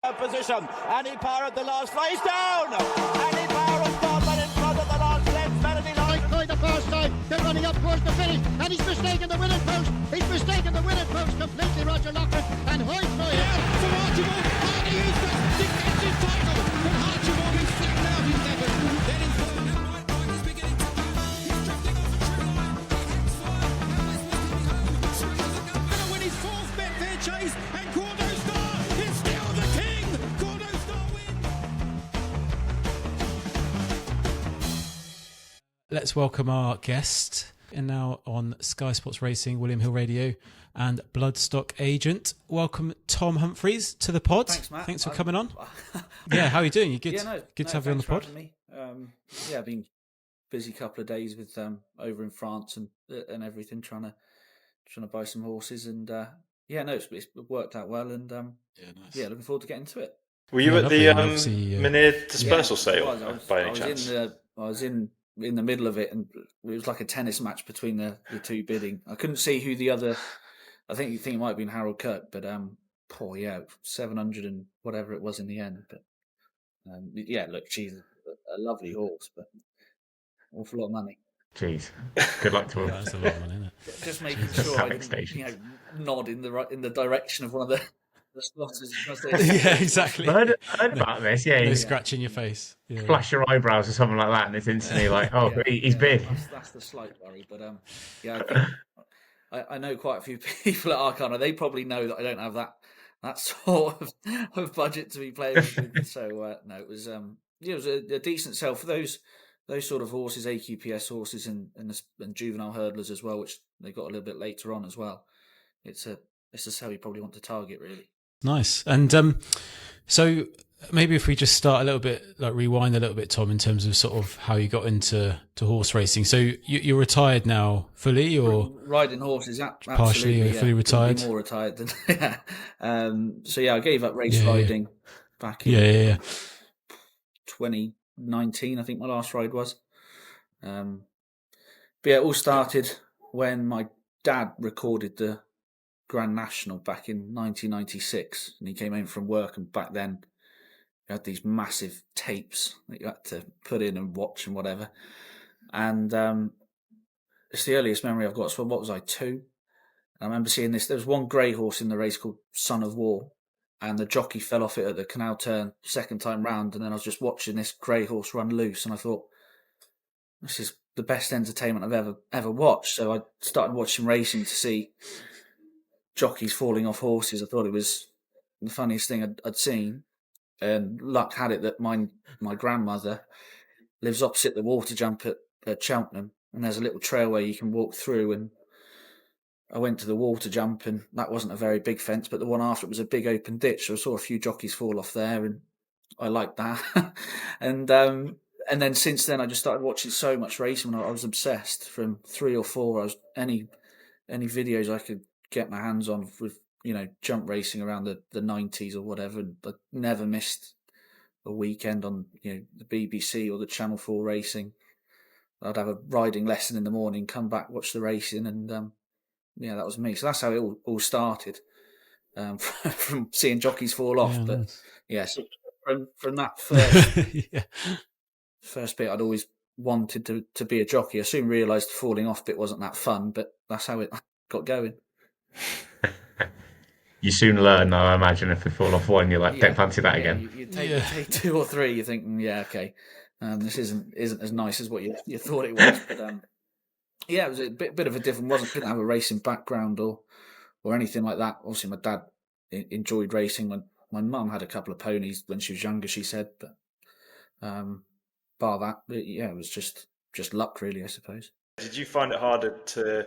Position. Any Power at the last race down. Any Power has gone, but in front of the last left. Melody Light. The first time they're running up towards the finish, and he's mistaken the winning post. He's mistaken the winning post completely. Roger Loughlin and Humphries. Yeah, from Archibald. And he is the defensive title from Archibald. He's flat out in seventh. Then in front of him, right is beginning to go. He's drifting off the true line. He hits fire. How is this to be home? Swings the gun. Going to win his fourth Betfair Chase. And Cordo Star is still the king. Cordo Star wins. Let's welcome our guest, and now on Sky Sports Racing, William Hill Radio, and Bloodstock agent. Welcome, Tom Humphreys, to the pod. Thanks, Matt. Thanks for coming on. Yeah, how are you doing? You good? Yeah, good to have you on the pod. I've been busy couple of days with over in France and everything, trying to buy some horses, and it's worked out well, and Nice. looking forward to getting into it. Were you at lovely. the Mynydde dispersal sale by any chance? I was in the middle of it, and it was like a tennis match between the two bidding. I couldn't see who the other. I think it might have been Harold Kirk, but 700 and whatever it was in the end. But look, she's a lovely horse, but awful lot of money. Jeez, good luck to him. That's a lot of money, isn't it? Just making sure I didn't, nod in the direction of one of the spotters. Yeah, exactly. I heard about this. Yeah, No you scratch in your face. Yeah. flash your eyebrows or something like that, and it's instantly like, oh, he's big. That's the slight worry, but I think I know quite a few people at Arcana. They probably know that I don't have that sort of budget to be playing with. So no, it was a decent sell for those sort of horses, AQPS horses, and juvenile hurdlers as well, which they got a little bit later on as well. It's a sell you probably want to target, really. Nice. And so maybe if we just start a little bit, like rewind a little bit, Tom, in terms of sort of how you got into horse racing. So you're retired now fully, or riding horses? Partially or fully retired? More retired than I gave up race riding back in 2019. I think my last ride was. It all started when my dad recorded the Grand National back in 1996, and he came home from work, and back then you had these massive tapes that you had to put in and watch and whatever. And it's the earliest memory I've got. So what was I, 2? And I remember seeing this. There was one grey horse in the race called Son of War, and the jockey fell off it at the canal turn second time round, and then I was just watching this grey horse run loose, and I thought, this is the best entertainment I've ever watched. So I started watching racing to see jockeys falling off horses. I thought it was the funniest thing I'd seen. And luck had it that my grandmother lives opposite the water jump at Cheltenham, and there's a little trail where you can walk through. And I went to the water jump, and that wasn't a very big fence, but the one after it was a big open ditch. So I saw a few jockeys fall off there, and I liked that. And then since then, I just started watching so much racing. I was obsessed from 3 or 4. I was any videos I could get my hands on with jump racing around the 90s or whatever, but never missed a weekend on the BBC or the Channel 4 racing. I'd have a riding lesson in the morning, come back, watch the racing, and that was me. So that's how it all started, from seeing jockeys fall off. So from that first bit, I'd always wanted to be a jockey. I soon realised the falling off bit wasn't that fun, but that's how it got going. You soon learn, I imagine, if you fall off one, you're like, don't fancy that again. You take 2 or 3, you think, okay, this isn't as nice as what you thought it was. But it was a bit of a different. Didn't have a racing background or anything like that. Obviously, my dad enjoyed racing. My mum had a couple of ponies when she was younger, she said, but bar that, it was just luck, really, I suppose. Did you find it harder to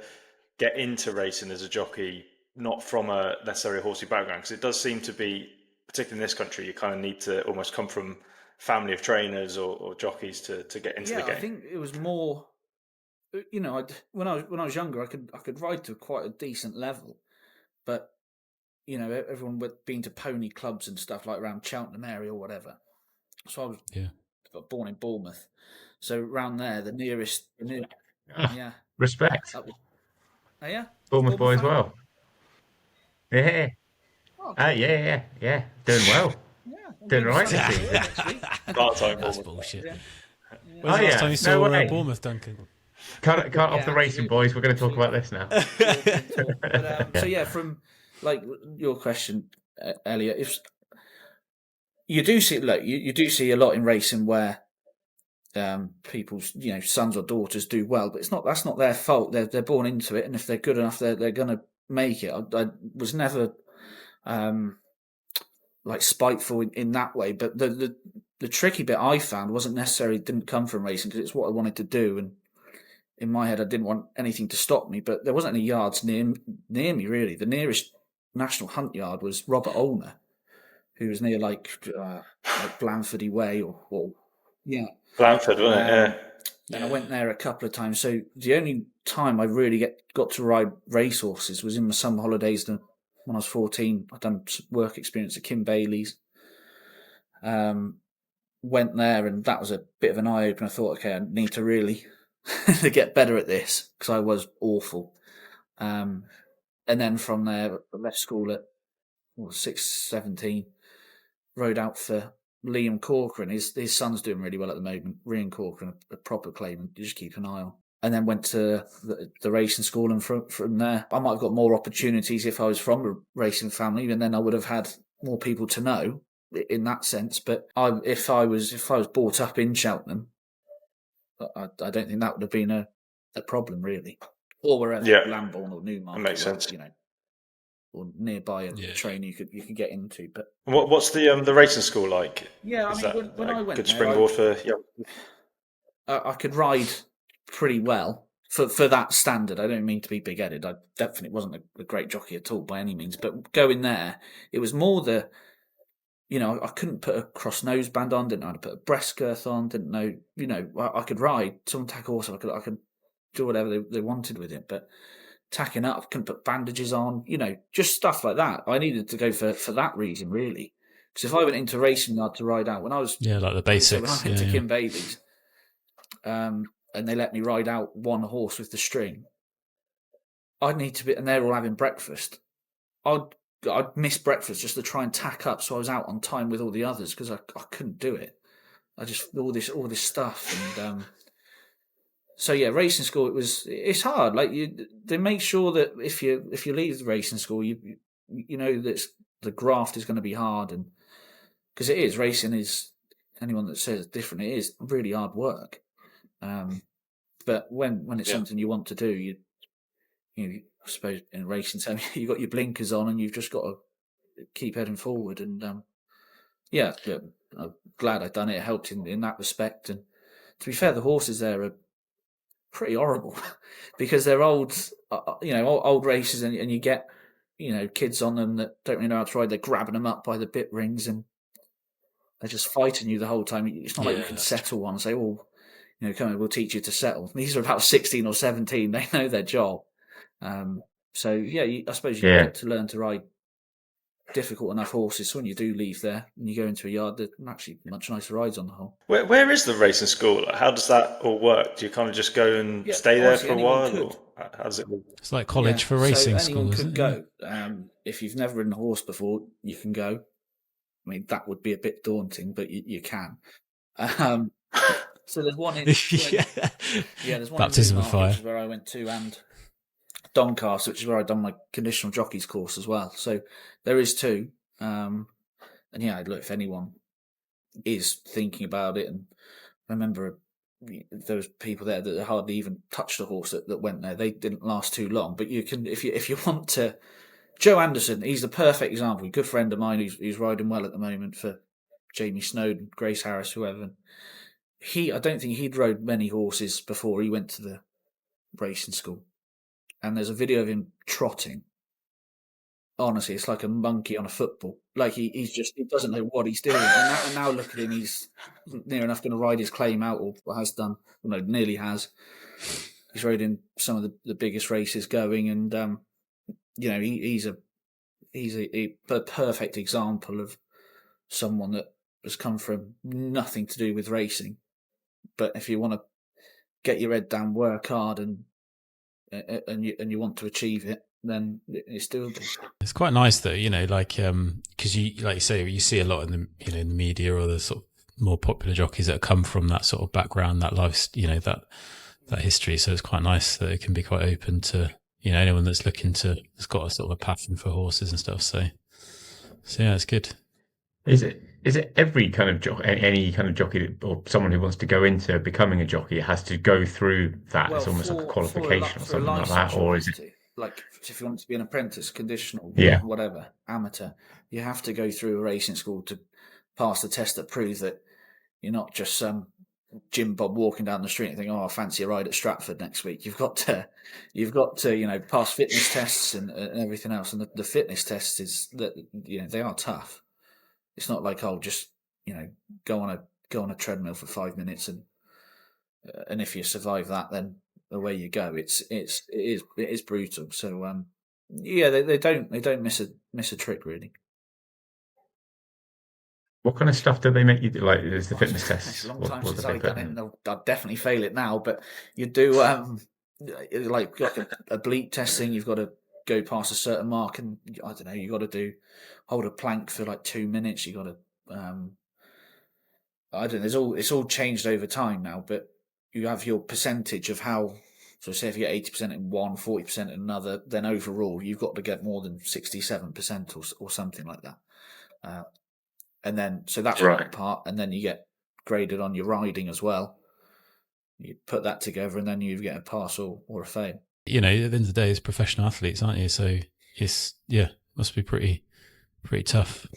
get into racing as a jockey, not from a necessarily horsey background? Because it does seem to be, particularly in this country, you kind of need to almost come from family of trainers or jockeys to get into the game. I think it was more, when I was younger, I could ride to quite a decent level, but everyone had been to pony clubs and stuff like around Cheltenham area or whatever. So I was born in Bournemouth, so around there, the nearest, Respect. Oh yeah, Bournemouth boy as well. Yeah. Oh, yeah. Doing well. Doing all right this Sunday season. next week. Part-time That's Bournemouth. bullshit. Yeah. When's Oh, the last yeah. time you No saw way. Bournemouth, Duncan? Cut off the racing, absolutely. boys. We're going to talk about this now. But, so yeah, from like your question, Elliot, if you do see, look, you do see a lot in racing where people's sons or daughters do well, but that's not their fault. They're born into it, and if they're good enough, they're going to make it. I was never like spiteful in that way, but the tricky bit I found didn't come from racing, because it's what I wanted to do, and in my head I didn't want anything to stop me. But there wasn't any yards near me really. The nearest national hunt yard was Robert Olner, who was near like Blandfordy Way or yeah. Blandford, wasn't it? Yeah. And I went there a couple of times. So the only time I really got to ride racehorses was in my summer holidays when I was 14. I'd done work experience at Kim Bailey's. Went there, and that was a bit of an eye-opener. I thought, okay, I need to really to get better at this, because I was awful. And then from there, I left school at 17, rode out for Liam Corcoran. His son's doing really well at the moment. Liam Corcoran, a proper claimant, you just keep an eye on. And then went to the racing school, and from there, I might have got more opportunities if I was from a racing family, and then I would have had more people to know in that sense. But if I was brought up in Cheltenham, I don't think that would have been a problem really, or wherever, Lambourne or Newmarket. That makes sense. Or nearby a train you could get into. But What's the racing school like? Yeah, I mean, when I went good there, springboard for I could ride pretty well for that standard. I don't mean to be big-headed. I definitely wasn't a great jockey at all by any means. But going there, it was more I couldn't put a cross nose band on, didn't know how to put a breast girth on, didn't know, I could ride, someone tack a horse, I could do whatever they wanted with it, but tacking up, couldn't put bandages on, just stuff like that. I needed to go for that reason, really. Because if I went into racing, I had to ride out. When I was... Yeah, like the basics. When I went to Kim Bailey's, and they let me ride out one horse with the string, I'd need to be... And they're all having breakfast. I'd miss breakfast just to try and tack up, so I was out on time with all the others, because I couldn't do it. I just... All this stuff, and... So yeah, racing school, it's hard. Like they make sure that if you leave the racing school, you know that the graft is going to be hard, and because it is, racing is, anyone that says it's different, it is really hard work. But when it's something you want to do, I suppose in racing term, you've got your blinkers on and you've just got to keep heading forward. And I'm glad I've done it. It helped in that respect. And to be fair, the horses there are pretty horrible because they're old races, and you get kids on them that don't really know how to ride. They're grabbing them up by the bit rings and they're just fighting you the whole time. It's not like you can settle one and say, "Oh, come on, we'll teach you to settle." These are about 16 or 17. They know their job. So yeah, I suppose you get to learn to ride difficult enough horses. So when you do leave there and you go into a yard, they're actually much nicer rides on the whole. Where is the racing school? How does that all work? Do you kind of just go and stay there for a while, or how does it work? It's like college for racing school. Anyone could go. If you've never ridden a horse before, you can go. I mean, that would be a bit daunting, but you can. So there's one in there's one Baptism in of fire, which is where I went to, and Doncaster, which is where I've done my conditional jockeys course as well. So there is two. And yeah, look, if anyone is thinking about it, and I remember there was people there that hardly even touched a horse that went there. They didn't last too long, but you can, if you want to. Joe Anderson, he's the perfect example. A good friend of mine who's riding well at the moment for Jamie Snowden, Grace Harris, whoever. I don't think he'd rode many horses before he went to the racing school. And there's a video of him trotting. Honestly, it's like a monkey on a football. Like he doesn't know what he's doing. And now look at him, he's near enough going to ride his claim out, or has done. Well, no, nearly has. He's rode in some of the biggest races going, and he's a perfect example of someone that has come from nothing to do with racing. But if you want to get your head down, work hard, and you want to achieve it, then it's doable. It's quite nice though, because you, like you say, you see a lot in the, in the media or the sort of more popular jockeys that come from that sort of background, that life, that history. So it's quite nice that it can be quite open to, anyone that's that's got a sort of a passion for horses and stuff. So yeah, it's good. Is it every kind of jockey, any kind of jockey or someone who wants to go into becoming a jockey has to go through that? It's almost like a qualification or something like that, or is it? Like if you want to be an apprentice, conditional, Yeah. whatever, amateur, you have to go through a racing school to pass the test that proves that you're not just some Jim Bob walking down the street and think, "Oh, I fancy a ride at Stratford next week." You've got to, pass fitness tests and everything else. And the fitness tests is that they are tough. It's not like just go on a treadmill for 5 minutes and if you survive that, then away you go. It is brutal. So they don't miss a trick really. What kind of stuff do they make you do? Like, there's the fitness tests. It's a long time What since do they I've put done it. in? And I'll definitely fail it now. But you do like a bleep testing. You've got to go past a certain mark, and I don't know. You got to hold a plank for like 2 minutes. You got to I don't know. It's all changed over time now. But you have your percentage of how. So say if you get 80% in one, 40% in another, then overall you've got to get more than 67% or something like that. And then, so that's Right. one part, and then you get graded on your riding as well. You put that together, and then you get a pass or a fail. At the end of the day, it's professional athletes, aren't you? So must be pretty tough.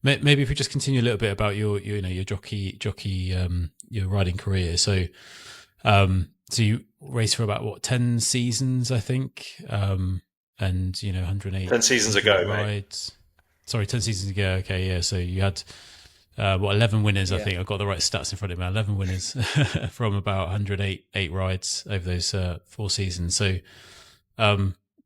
Maybe if we just continue a little bit about your jockey, your riding career. So you raced for about 10 seasons, I think, and 108. 10 seasons ago, rides. Mate. Sorry, 10 seasons ago. Okay, yeah. So you had 11 winners. I think I've got the right stats in front of me. 11 winners from about 108 rides over those 4 seasons. So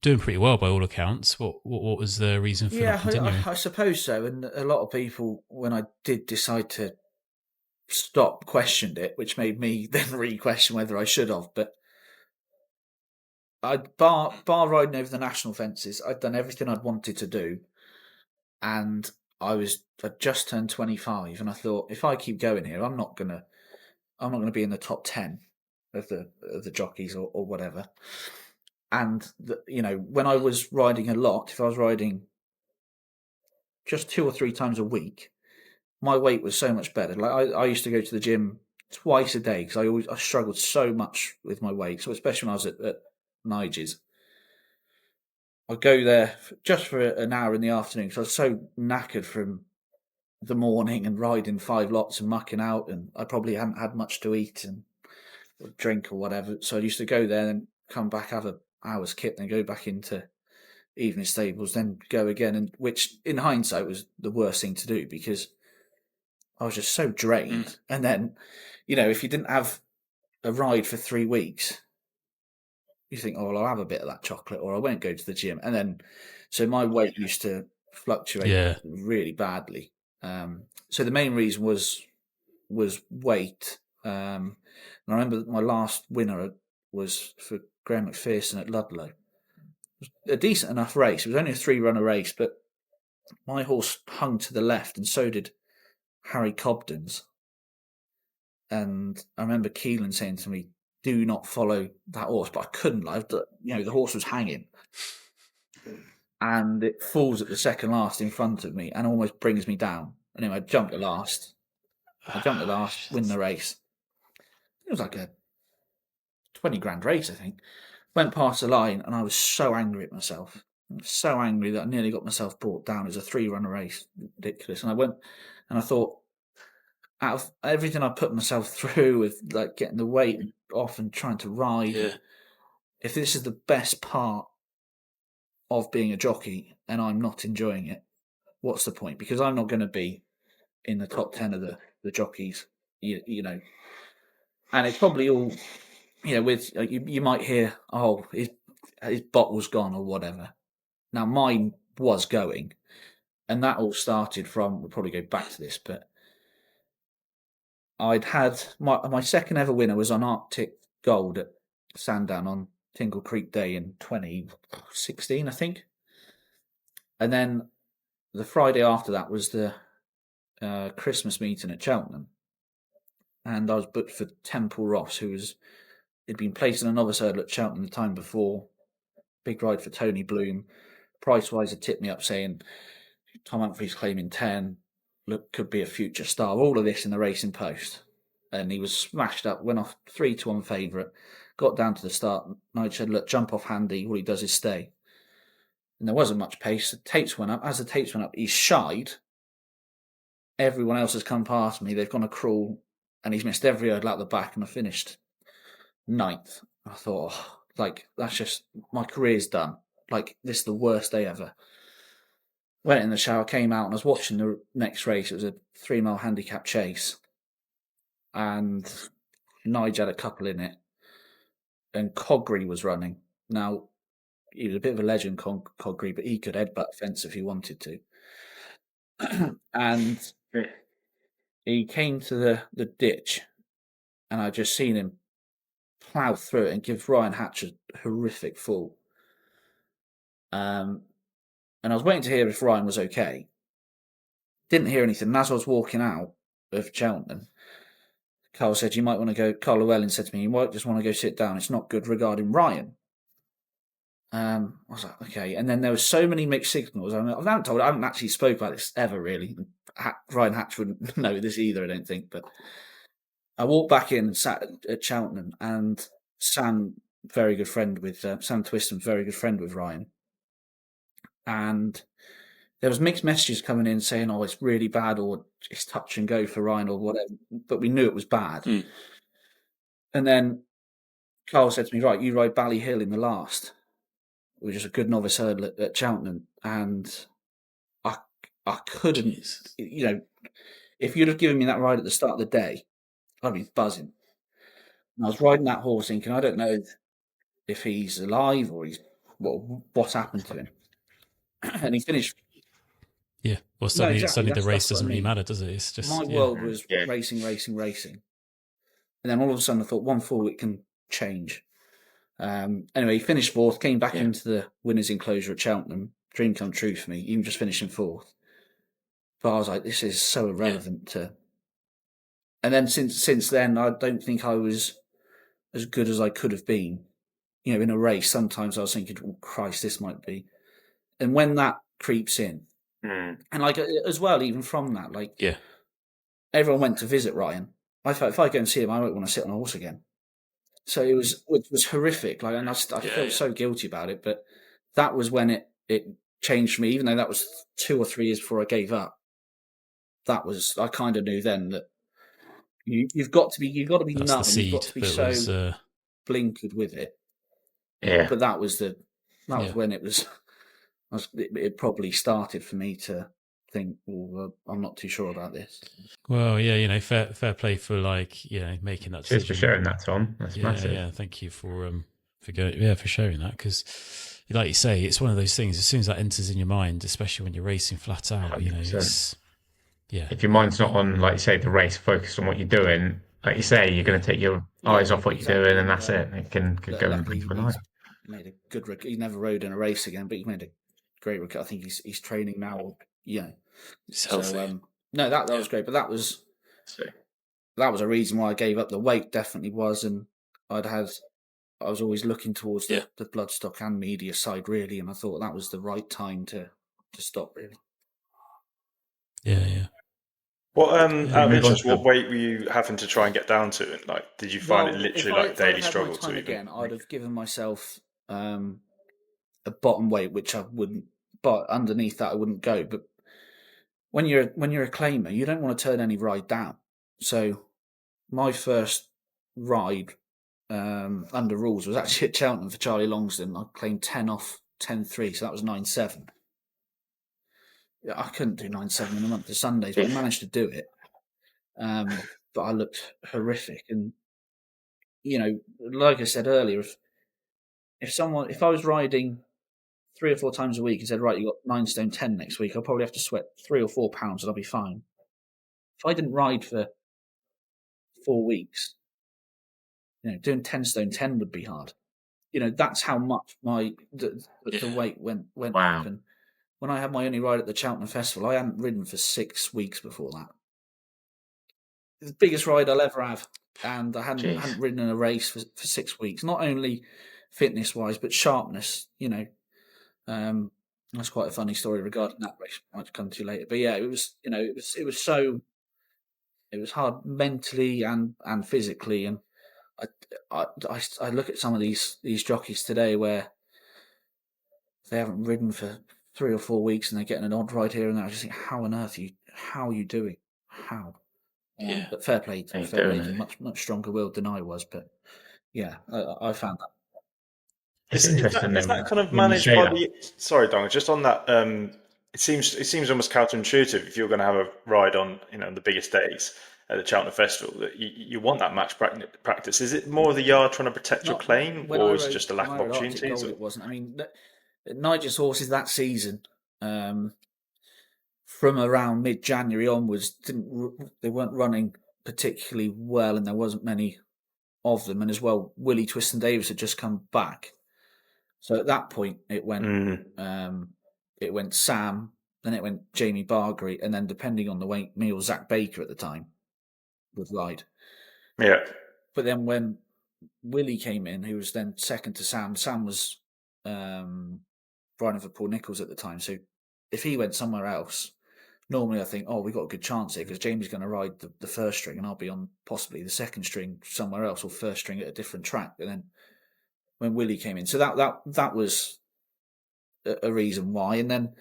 doing pretty well by all accounts. What was the reason for not continuing? I suppose so. And a lot of people, when I did decide to stop, questioned it, which made me then re-question whether I should have. But I'd bar riding over the national fences, I'd done everything I'd wanted to do. And I'd just turned 25, and I thought, if I keep going here, I'm not gonna be in the top 10 of the jockeys or whatever. And when I was riding a lot, if I was riding just 2 or 3 times a week, my weight was so much better. Like I used to go to the gym twice a day because I struggled so much with my weight. So especially when I was at Nigel's. I'd go there just for an hour in the afternoon because I was so knackered from the morning and riding 5 lots and mucking out, and I probably hadn't had much to eat and drink or whatever. So I used to go there and come back, have an hour's kit, then go back into evening stables, then go again. And which, in hindsight, was the worst thing to do because I was just so drained. And then, if you didn't have a ride for 3 weeks, you think, oh, well, I'll have a bit of that chocolate, or I won't go to the gym. And then, so my weight used to fluctuate really badly. So the main reason was weight. And I remember my last winner was for Graham McPherson at Ludlow. It was a decent enough race. It was only a 3-runner race, but my horse hung to the left, and so did Harry Cobden's. And I remember Keelan saying to me, do not follow that horse, but I couldn't. The horse was hanging, and it falls at the second last in front of me and almost brings me down. Anyway, I jumped the last, win the race. It was like a 20 grand race, I think. Went past the line, and I was so angry at myself. I was so angry that I nearly got myself brought down. It was a 3-runner race, ridiculous. And I went, and I thought, out of everything I put myself through with like getting the weight off and trying to ride, if this is the best part of being a jockey and I'm not enjoying it, what's the point? Because I'm not going to be in the top 10 of the jockeys, And it's probably all, with you might hear, oh, his bottle's gone or whatever. Now mine was going, and that all started from, we'll probably go back to this, but I'd had my second ever winner was on Arctic Gold at Sandown on Tingle Creek Day in 2016, I think. And then the Friday after that was the Christmas meeting at Cheltenham. And I was booked for Temple Ross, had been placed in a novice hurdle at Cheltenham the time before. Big ride for Tony Bloom. Price-wise had tipped me up saying Tom Humphreys claiming 10, look, could be a future star. All of this in the Racing Post. And he was smashed up, went off 3-1 favourite, got down to the start. Nigel said, look, jump off handy, all he does is stay. And there wasn't much pace. The tapes went up. As the tapes went up, he shied. Everyone else has come past me. They've gone a crawl, and he's missed every hurdle out the back, and I finished 9th. I thought, that's just, my career's done. This is the worst day ever. Went in the shower, came out, and I was watching the next race. It was a 3-mile handicap chase. And Nigel had a couple in it. And Coggrey was running. Now, he was a bit of a legend, Coggrey, but he could headbutt a fence if he wanted to. And he came to the ditch, and I just seen him plough through it and give Ryan Hatch a horrific fall. And I was waiting to hear if Ryan was okay. Didn't hear anything. And as I was walking out of Cheltenham, Carl said, you might want to go. Carl Llewellyn said to me, you might just want to go sit down. It's not good regarding Ryan. I was like, okay. And then there were so many mixed signals. I haven't actually spoke about this ever, really. Ryan Hatch wouldn't know this either, I don't think. But I walked back in and sat at Cheltenham, and Sam, very good friend with Sam Twiston, very good friend with Ryan. And there was mixed messages coming in saying, oh, it's really bad, or it's touch and go for Ryan, or whatever. But we knew it was bad. Mm. And then Carl said to me, right, you ride Ballyhill in the last, which is a good novice hurdle at Cheltenham. And I couldn't, if you'd have given me that ride at the start of the day, I'd be buzzing. And I was riding that horse thinking, I don't know if he's alive or what's happened to him. And he finished. Yeah, well, suddenly the race doesn't really matter, does it? It's just my world was racing. And then all of a sudden I thought 1 fall it can change. Anyway, he finished 4th, came back into the winners' enclosure at Cheltenham. Dream come true for me, even just finishing 4th. But I was like, this is so irrelevant to. And then since then, I don't think I was as good as I could have been. In a race, sometimes I was thinking, oh, Christ, this might be. And when that creeps in, and as well, even from that, everyone went to visit Ryan. I thought if I go and see him, I won't want to sit on a horse again. So it was horrific. And I felt so guilty about it. But that was when it changed for me. Even though that was 2 or 3 years before I gave up. I kind of knew then that you've got to be numb. You've got to be so blinkered with it. Yeah. But that was when it was. It probably started for me to think, well, I'm not too sure about this. Well, fair play for making that decision. Cheers for sharing that, Tom. That's massive. Yeah, thank you for sharing that, because, like you say, it's one of those things. As soon as that enters in your mind, especially when you're racing flat out, 100%. If your mind's not on, like you say, the race, focused on what you're doing, like you say, you're going to take your eyes off what you're doing, and that's it. It can go and bring to a life. Made a good. He never rode in a race again, but he made a great record. I think he's training now. So, that was great. But that was a reason why I gave up. The weight definitely was, and I was always looking towards the Bloodstock and media side, really, and I thought that was the right time to stop, really. Yeah. What out of interest, what weight were you having to try and get down to? And did you find it literally daily struggle to again? I'd have given myself a bottom weight, which I wouldn't. But underneath that, I wouldn't go. But when you're a claimer, you don't want to turn any ride down. So my first ride under rules was actually at Cheltenham for Charlie Longsdon. I claimed 10 off 10.3, so that was 9.7. I couldn't do 9.7 in a month of Sundays, but I managed to do it. But I looked horrific, and like I said earlier, if I was riding 3 or 4 times a week and said, right, you got 9 stone 10 next week, I'll probably have to sweat 3 or 4 pounds and I'll be fine. If I didn't ride for 4 weeks, doing 10 stone 10 would be hard. that's how much the weight went Wow. up. And when I had my only ride at the Cheltenham Festival, I hadn't ridden for 6 weeks before that. The biggest ride I'll ever have, and I hadn't ridden in a race for 6 weeks. Not only fitness wise, but sharpness. That's quite a funny story regarding that race. I might come to later, but yeah, it was hard mentally and physically, and I look at some of these jockeys today where they haven't ridden for 3 or 4 weeks and they're getting an odd ride here and there. I just think, how on earth are you doing? How? Yeah. But fair play to them, much stronger willed than I was. But yeah, I found that. It's interesting. Is that kind of managed by the? Sorry, Donald. Just on that, it seems almost counterintuitive if you're going to have a ride on the biggest days at the Cheltenham Festival that you want that match practice. Is it more the yard trying to protect your claim, or is it just a lack of opportunities? It wasn't. I mean, Nigel's horses that season, from around mid-January onwards, they weren't running particularly well, and there wasn't many of them. And as well, Willie Twiston Davis had just come back. So at that point, it went Sam, then it went Jamie Bargary, and then depending on the weight, me or Zach Baker at the time would ride. Yeah. But then when Willie came in, who was then second to Sam, Sam was riding for Paul Nicholls at the time. So if he went somewhere else, normally I think, we got a good chance here because Jamie's going to ride the first string and I'll be on possibly the second string somewhere else or first string at a different track. And then when Willie came in, so that was a reason why. And then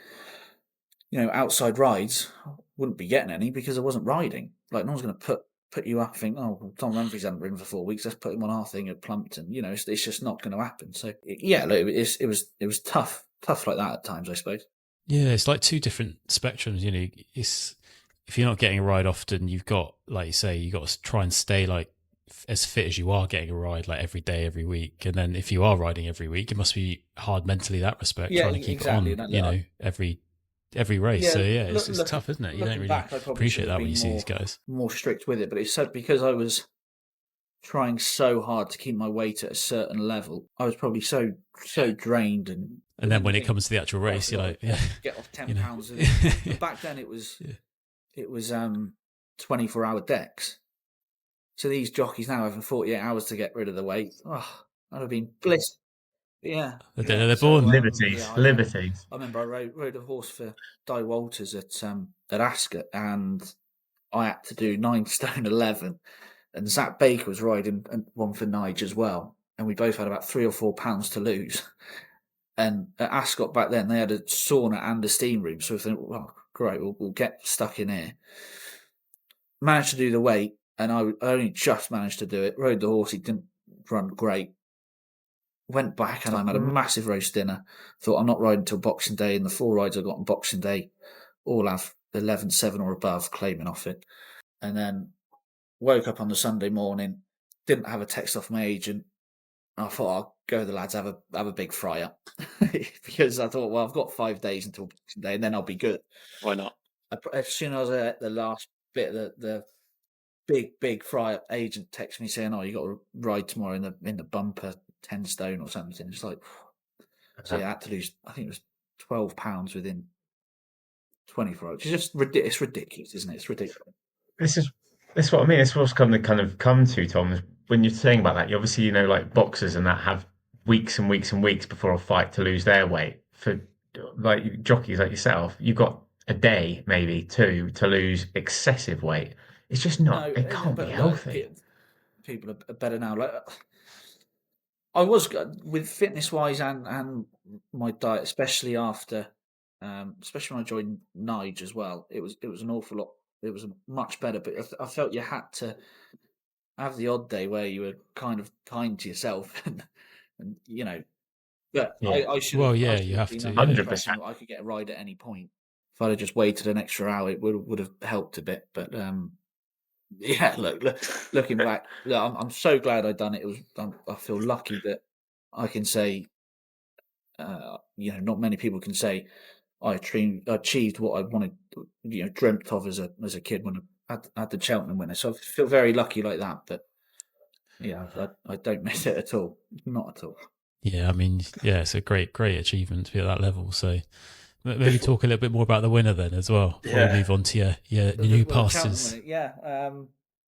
outside rides wouldn't be getting any because I wasn't riding. Like no one's going to put you up and think, Tom Humphries hasn't ridden for 4 weeks, let's put him on our thing at Plumpton. It's just not going to happen. So it was tough like that at times, I suppose. Yeah, it's like two different spectrums. It's if you're not getting a ride often, you've got, like you say, you got to try and stay like as fit as you are getting a ride like every day, every week. And then if you are riding every week, it must be hard mentally that respect, trying to keep it on, every race. Yeah, so yeah, it's tough, isn't it? You don't really appreciate that when you see these guys. More strict with it, but it's because I was trying so hard to keep my weight at a certain level. I was probably so And drained then when it comes to the actual race, you're like, get off 10 pounds. But back then it was 24-hour decks. So these jockeys now having 48 hours to get rid of the weight. Oh, that'd have been bliss. Yeah. They're born liberties. Liberties. I remember I rode a horse for Di Walters at Ascot, and I had to do 9 stone 11, and Zach Baker was riding one for Nige as well, and we both had about 3 or 4 pounds to lose. And at Ascot back then, they had a sauna and a steam room, so I thought, great, we'll get stuck in here. Managed to do the weight, and I only just managed to do it. Rode the horse, he didn't run great. Went back and I had a massive roast dinner. Thought I'm not riding till Boxing Day, and the 4 rides I got on Boxing Day all have 11.7 or above claiming off it. And then woke up on the Sunday morning, didn't have a text off my agent. I thought I'll go with the lads, have a big fry up because I thought, well, I've got 5 days until Boxing Day, and then I'll be good. Why not? As soon as I was at the last bit, the big fry up agent texted me saying, you got to ride tomorrow in the bumper 10 stone or something. It's like, so I had to lose, I think it was 12 pounds within 24 hours. It's just ridiculous. It's ridiculous, isn't it? It's ridiculous. This is what I mean. It's what's come to, Tom. When you're saying about that, you obviously, like boxers and that have weeks and weeks and weeks before a fight to lose their weight. For like jockeys like yourself, you've got a day, maybe 2, to lose excessive weight. It's just not. It can't be healthy. People are better now. Like I was with fitness wise and my diet, especially after, especially when I joined Nige as well. It was an awful lot. It was much better, but I felt you had to have the odd day where you were kind of kind to yourself, and But yeah. I should. Well, yeah, you have to. 100%. I could get a ride at any point. If I'd have just waited an extra hour, it would have helped a bit. But yeah, looking back, I'm so glad I'd done it. I feel lucky that I can say, not many people can say I achieved what I wanted, dreamt of as a kid when I had the Cheltenham winner. So I feel very lucky like that. But yeah, I don't miss it at all. Not at all. Yeah, I mean, yeah, it's a great achievement to be at that level. So maybe talk a little bit more about the winner then as well before we move on to your new Cheltenham pastures. winner, yeah.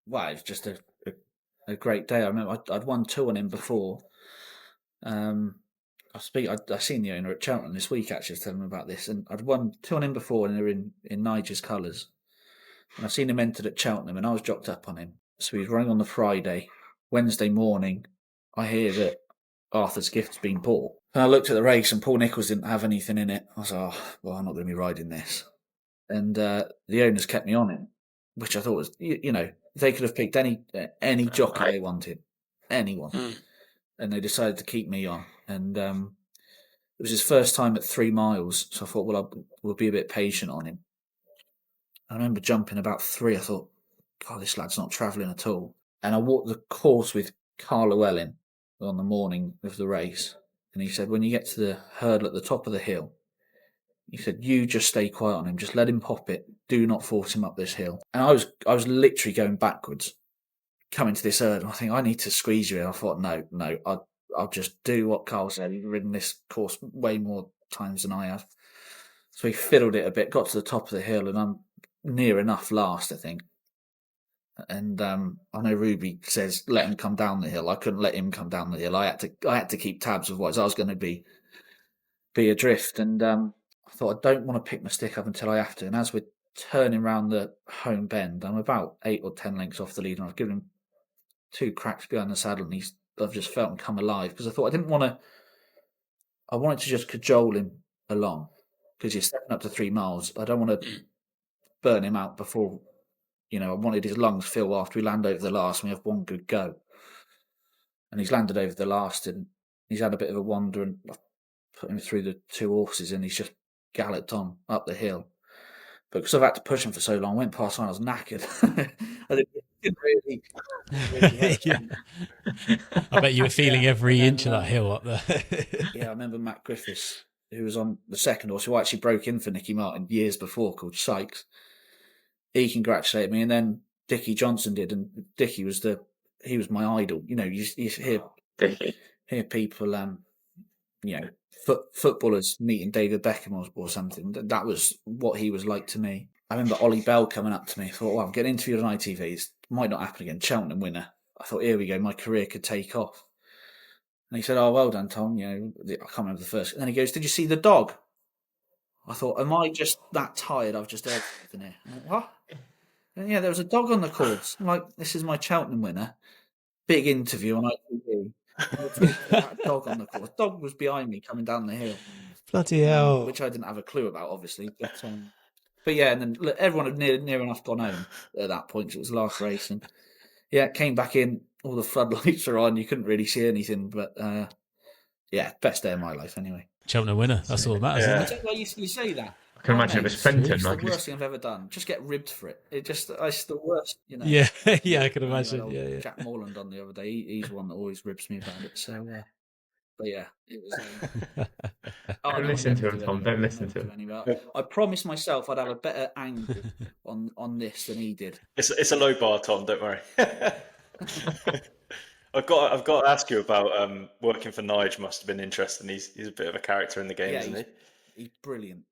Well, it's just a great day. I remember I'd won two on him before. I seen the owner at Cheltenham this week actually telling me about this, and I'd won two on him before, and they were in Nigel's colours. And I seen him entered at Cheltenham, and I was jocked up on him. So he was running on the Friday. Wednesday morning, I hear that Arthur's Gift's been bought. And I looked at the race, and Paul Nicholls didn't have anything in it. I was like, oh, well, I'm not going to be riding this. And the owners kept me on it, which I thought was, you know, they could have picked any jockey they wanted, anyone, and they decided to keep me on. And it was his first time at 3 miles, so I thought, well, we'll be a bit patient on him. I remember jumping about 3. I thought, God, this lad's not travelling at all. And I walked the course with Carl Llewellyn on the morning of the race, and he said, when you get to the hurdle at the top of the hill, he said, you just stay quiet on him. Just let him pop it. Do not force him up this hill. And I was literally going backwards, coming to this hurdle. I think I need to squeeze you in. I thought, no, I'll just do what Carl said. He's ridden this course way more times than I have. So he fiddled it a bit, got to the top of the hill, and I'm near enough last, I think. And I know Ruby says let him come down the hill. I couldn't let him come down the hill. I had to keep tabs, otherwise I was going to be adrift. And I thought, I don't want to pick my stick up until I have to. And as we're turning around the home bend, I'm about 8 or 10 lengths off the lead, and I've given him 2 cracks behind the saddle, and I've just felt him come alive, because I thought I wanted to just cajole him along, because you're stepping up to 3 miles. I don't want to burn him out before, you know, I wanted his lungs filled after we land over the last, and we have one good go. And he's landed over the last, and he's had a bit of a wander, and I've put him through the 2 horses, and he's just galloped on up the hill. But because I've had to push him for so long, I went past one, I was knackered. I didn't really Yeah. I bet you were feeling every inch of that hill up there. Yeah, I remember Matt Griffiths, who was on the second horse, who actually broke in for Nicky Martin years before, called Sykes. He congratulated me, and then Dickie Johnson did, and Dickie was my idol. You know, you hear people, you know, footballers meeting David Beckham or something. That was what he was like to me. I remember Ollie Bell coming up to me. I thought, well, I'm getting interviewed on ITV. It might not happen again. Cheltenham winner. I thought, here we go. My career could take off. And he said, oh, well done, Tom. You know, I can't remember the first. And then he goes, did you see the dog? I thought, am I just that tired? I've just heard something here. I went, what? And yeah, there was a dog on the course. I'm like, this is my Cheltenham winner. Big interview on ITV. That dog on the course. Dog was behind me coming down the hill. Bloody hell. Which I didn't have a clue about, obviously. But yeah, and then look, everyone had near enough gone home at that point. It was the last race. And yeah, came back in. All the floodlights were on. You couldn't really see anything. But yeah, best day of my life anyway. Cheltenham winner. That's all that matters, isn't it? Well, you say that. I can imagine it was Fenton. It's the worst thing I've ever done. Just get ribbed for it. It's the worst, you know. Yeah, yeah, I can imagine. Yeah. Jack Morland on the other day. He's one that always ribs me about it. So, but yeah, it was. Don't listen to him, Tom. Don't listen to him. I promised myself I'd have a better angle on this than he did. It's a low bar, Tom. Don't worry. I've got to ask you about working for Nige. Must have been interesting. He's a bit of a character in the game, isn't he? He's brilliant.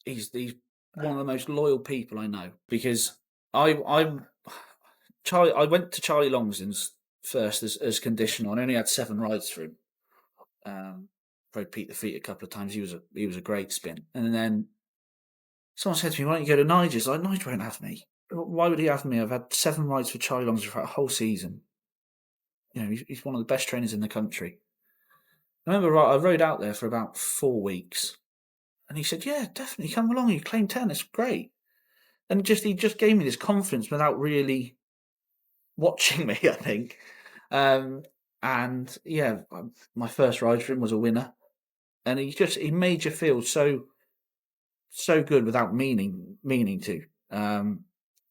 He's one of the most loyal people I know, because I went to Charlie Longson's first as conditional. I only had 7 rides for him. Rode Pete the Feet a couple of times. He was a great spin. And then someone said to me, "Why don't you go to Nigel's?" Like, Nigel won't have me. Why would he have me? I've had 7 rides for Charlie Longson for a whole season. You know, he's one of the best trainers in the country. I remember I rode out there for about 4 weeks, and he said, "Yeah, definitely come along. You claim 10. It's great." And he just gave me this confidence without really watching me, I think. And yeah, my first ride for him was a winner, and he made you feel so good without meaning to. I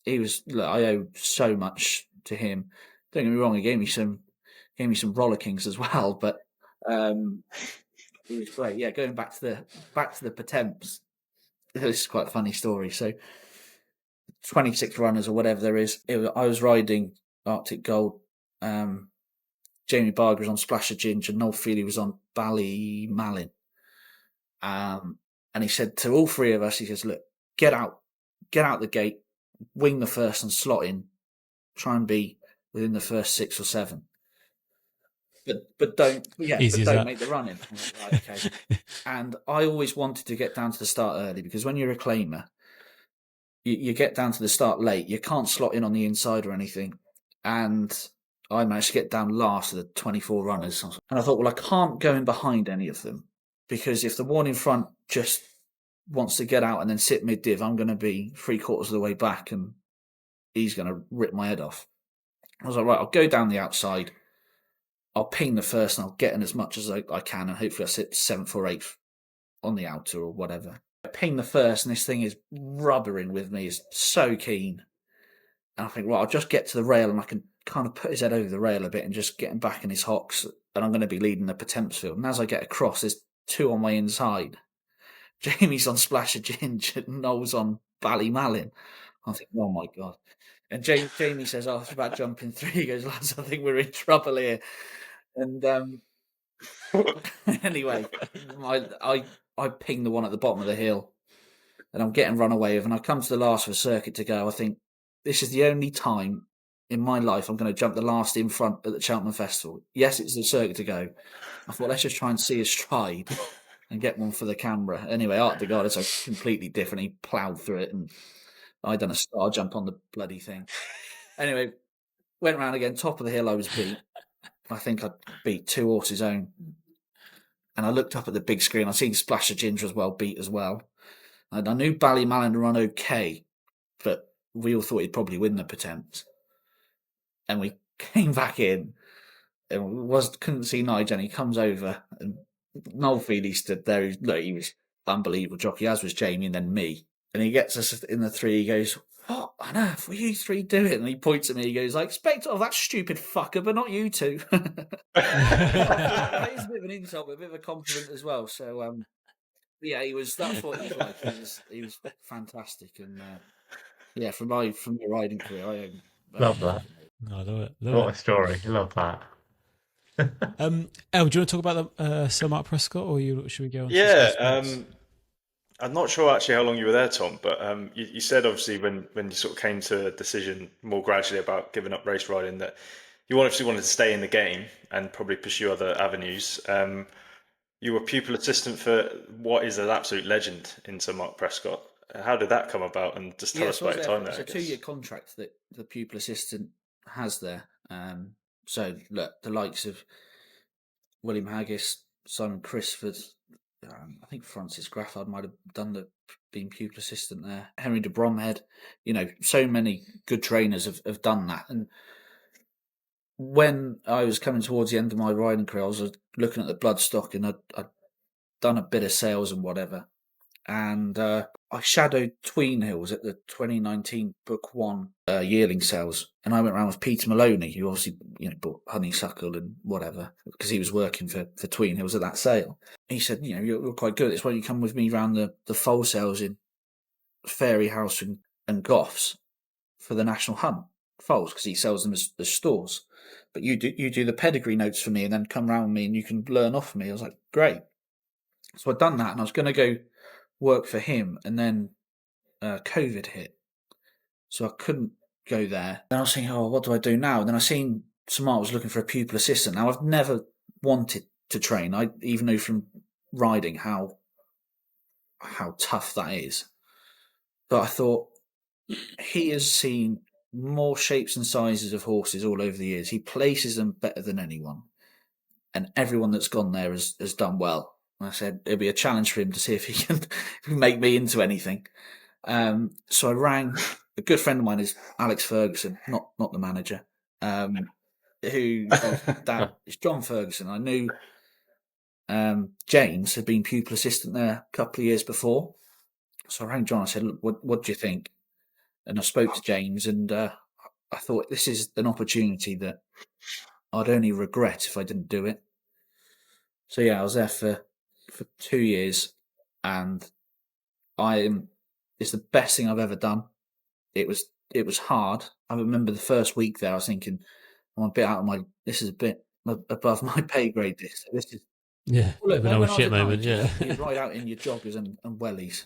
owe so much to him. Don't get me wrong, he gave me some rollickings as well, but it was great. Yeah, going back to the Potemps. This is quite a funny story. So 26 runners or whatever there is. I was riding Arctic Gold Jamie Barger was on Splash of Ginger, Noel Feely was on Ballymalin. And he said to all three of us, he says, look, get out the gate, wing the first and slot in, try and be within the first 6 or 7. But don't make the run in. Right, okay. And I always wanted to get down to the start early, because when you're a claimer, you get down to the start late. You can't slot in on the inside or anything. And I managed to get down last of the 24 runners. And I thought, well, I can't go in behind any of them, because if the one in front just wants to get out and then sit mid-div, I'm going to be 3/4 of the way back and he's going to rip my head off. I was like, right, I'll go down the outside. I'll ping the first and I'll get in as much as I can, and hopefully I'll sit 7th or 8th on the outer or whatever. I ping the first and this thing is rubbering with me, is so keen. And I think, right, I'll just get to the rail and I can kind of put his head over the rail a bit and just get him back in his hocks, and I'm going to be leading the Potemps field. And as I get across, there's 2 on my inside. Jamie's on Splash of Ginger and Noel's on Ballymalin. I think, oh my God. And Jamie says, after about jumping 3, he goes, lads, I think we're in trouble here. And anyway, I ping the one at the bottom of the hill and I'm getting run away with, and I come to the last of a circuit to go. I think this is the only time in my life I'm going to jump the last in front at the Cheltenham Festival. Yes, it's the circuit to go. I thought, let's just try and see his stride and get one for the camera. Anyway, Art de God, it's completely different. He ploughed through it and I done a star jump on the bloody thing. Anyway, went round again, top of the hill I was beat. I think I beat 2 horses own. And I looked up at the big screen. I seen Splash of Ginger as well, beat as well. And I knew Ballymalin run okay, but we all thought he'd probably win the Potemps. And we came back in and couldn't see Nigel, and he comes over and Noel Feely stood there. He was unbelievable jockey, as was Jamie, and then me. And he gets us in the 3. He goes, what on earth were you 3 doing? And he points at me. He goes, I expect that stupid fucker, but not you 2. That is a bit of an insult, but a bit of a compliment as well. So, yeah, that's what he was like. He was fantastic. And, yeah, from my riding career, I Love that. I love it. What a story. Love that. El, do you want to talk about the Sir Mark Prescott, or should we go on? Yeah, I'm not sure actually how long you were there, Tom, but you said obviously when you sort of came to a decision more gradually about giving up race riding that you obviously wanted to stay in the game and probably pursue other avenues. You were pupil assistant for what is an absolute legend in Sir Mark Prescott. How did that come about? And just tell us about your time there. It's a 2-year contract that the pupil assistant has there. So look, the likes of William Haggis, Simon Crisford, I think Francis Graffard might have been pupil assistant there. Henry de Bromhead, so many good trainers have done that. And when I was coming towards the end of my riding career, I was looking at the Bloodstock, and I'd done a bit of sales and whatever. And I shadowed Tween Hills at the 2019 Book 1 yearling sales. And I went around with Peter Maloney, who obviously bought Honeysuckle and whatever, because he was working for Tween Hills at that sale. He said, you're quite good at this. Why don't you come with me around the foal sales in Fairy House and Goffs for the National Hunt foals, because he sells them as stores. But you do the pedigree notes for me and then come round with me and you can learn off me. I was like, great. So I'd done that and I was going to go work for him, and then COVID hit. So I couldn't go there. Then I was thinking, what do I do now? And then I seen Sir Mark was looking for a pupil assistant. Now, I've never wanted to train. I even know from riding how tough that is. But I thought, he has seen more shapes and sizes of horses all over the years. He places them better than anyone. And everyone that's gone there has done well. And I said, it'll be a challenge for him to see if he can make me into anything. So I rang, a good friend of mine is Alex Ferguson, not the manager, dad is John Ferguson. I knew James had been pupil assistant there a couple of years before. So I rang John. I said, look, what do you think? And I spoke to James, and I thought, this is an opportunity that I'd only regret if I didn't do it. So yeah, I was there for 2 years, and it's the best thing I've ever done. It was hard. I remember the first week there, I was thinking, I'm a bit out of this is a bit above my pay grade. This is Yeah, well, look, bit of an when old I was shit a moment. guide, Yeah, you'd ride out in your joggers and wellies.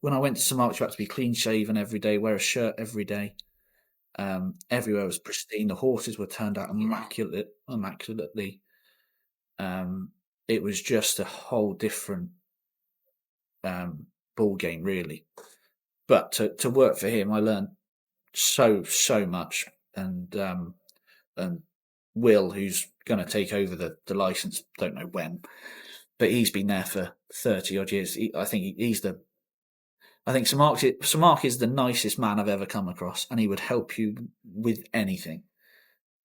When I went to St Mark's, you had to be clean shaven every day, wear a shirt every day. Everywhere was pristine. The horses were turned out immaculately. It was just a whole different ball game, really. But to work for him, I learned so much, and Will, who's going to take over the license, don't know when, but he's been there for 30 odd years. I think Sir Mark is the nicest man I've ever come across, and he would help you with anything.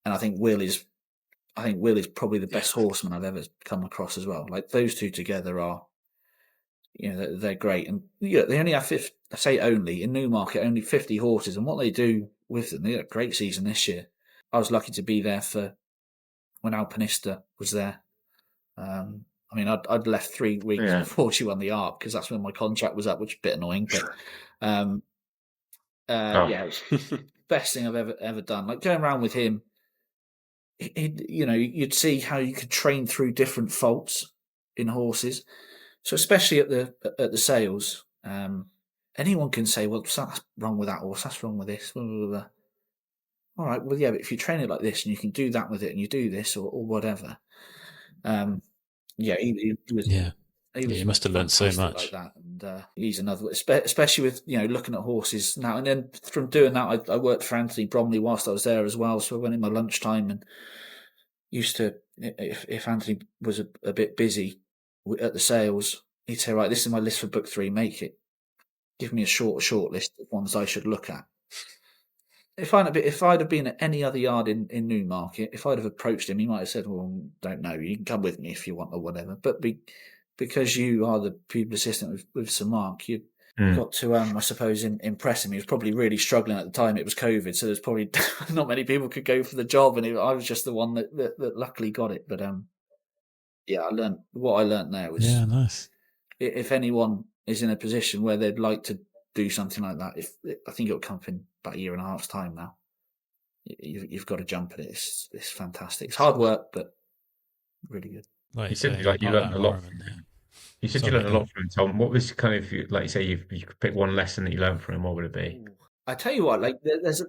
And I think Will is probably the best horseman I've ever come across as well. Like, those two together are, they're great. And they only have in Newmarket only 50 horses, and what they do with them, they had a great season this year. I was lucky to be there for when Alpinista was there. I mean, I'd left 3 weeks before she won the Arc, because that's when my contract was up, which is a bit annoying. But yeah, it was the best thing I've ever done. Like, going around with him, you'd see how you could train through different faults in horses. So especially at the sales, anyone can say, "Well, that's wrong with that horse. That's wrong with this." Blah, blah, blah. All right, well, yeah, but if you train it like this and you can do that with it, and you do this or whatever, he was. yeah. He must have learned so much. Like that, and he's another, especially with looking at horses now. And then from doing that, I worked for Anthony Bromley whilst I was there as well. So I went in my lunchtime and used to, if Anthony was a bit busy at the sales, he'd say, "Right, this is my list for book 3. Make it. Give me a short list of ones I should look at." If I'd have been at any other yard in Newmarket, if I'd have approached him, he might have said, "Well, don't know. You can come with me if you want or whatever." But because you are the pupil assistant with Sir Mark, you've got to, I suppose, impress him. He was probably really struggling at the time. It was COVID, so there's probably not many people could go for the job, and I was just the one that luckily got it. But yeah, I learned there was, nice. If anyone is in a position where they'd like to do something like that, I think it'll come up in about a year and a half's time now. You've got to jump at it. It's fantastic. It's hard work, but really good. Like You said, you learned a lot. You said you learned a lot from him, Tom. What was kind of, like you say, you could pick one lesson that you learned from him? What would it be? I tell you what, like there's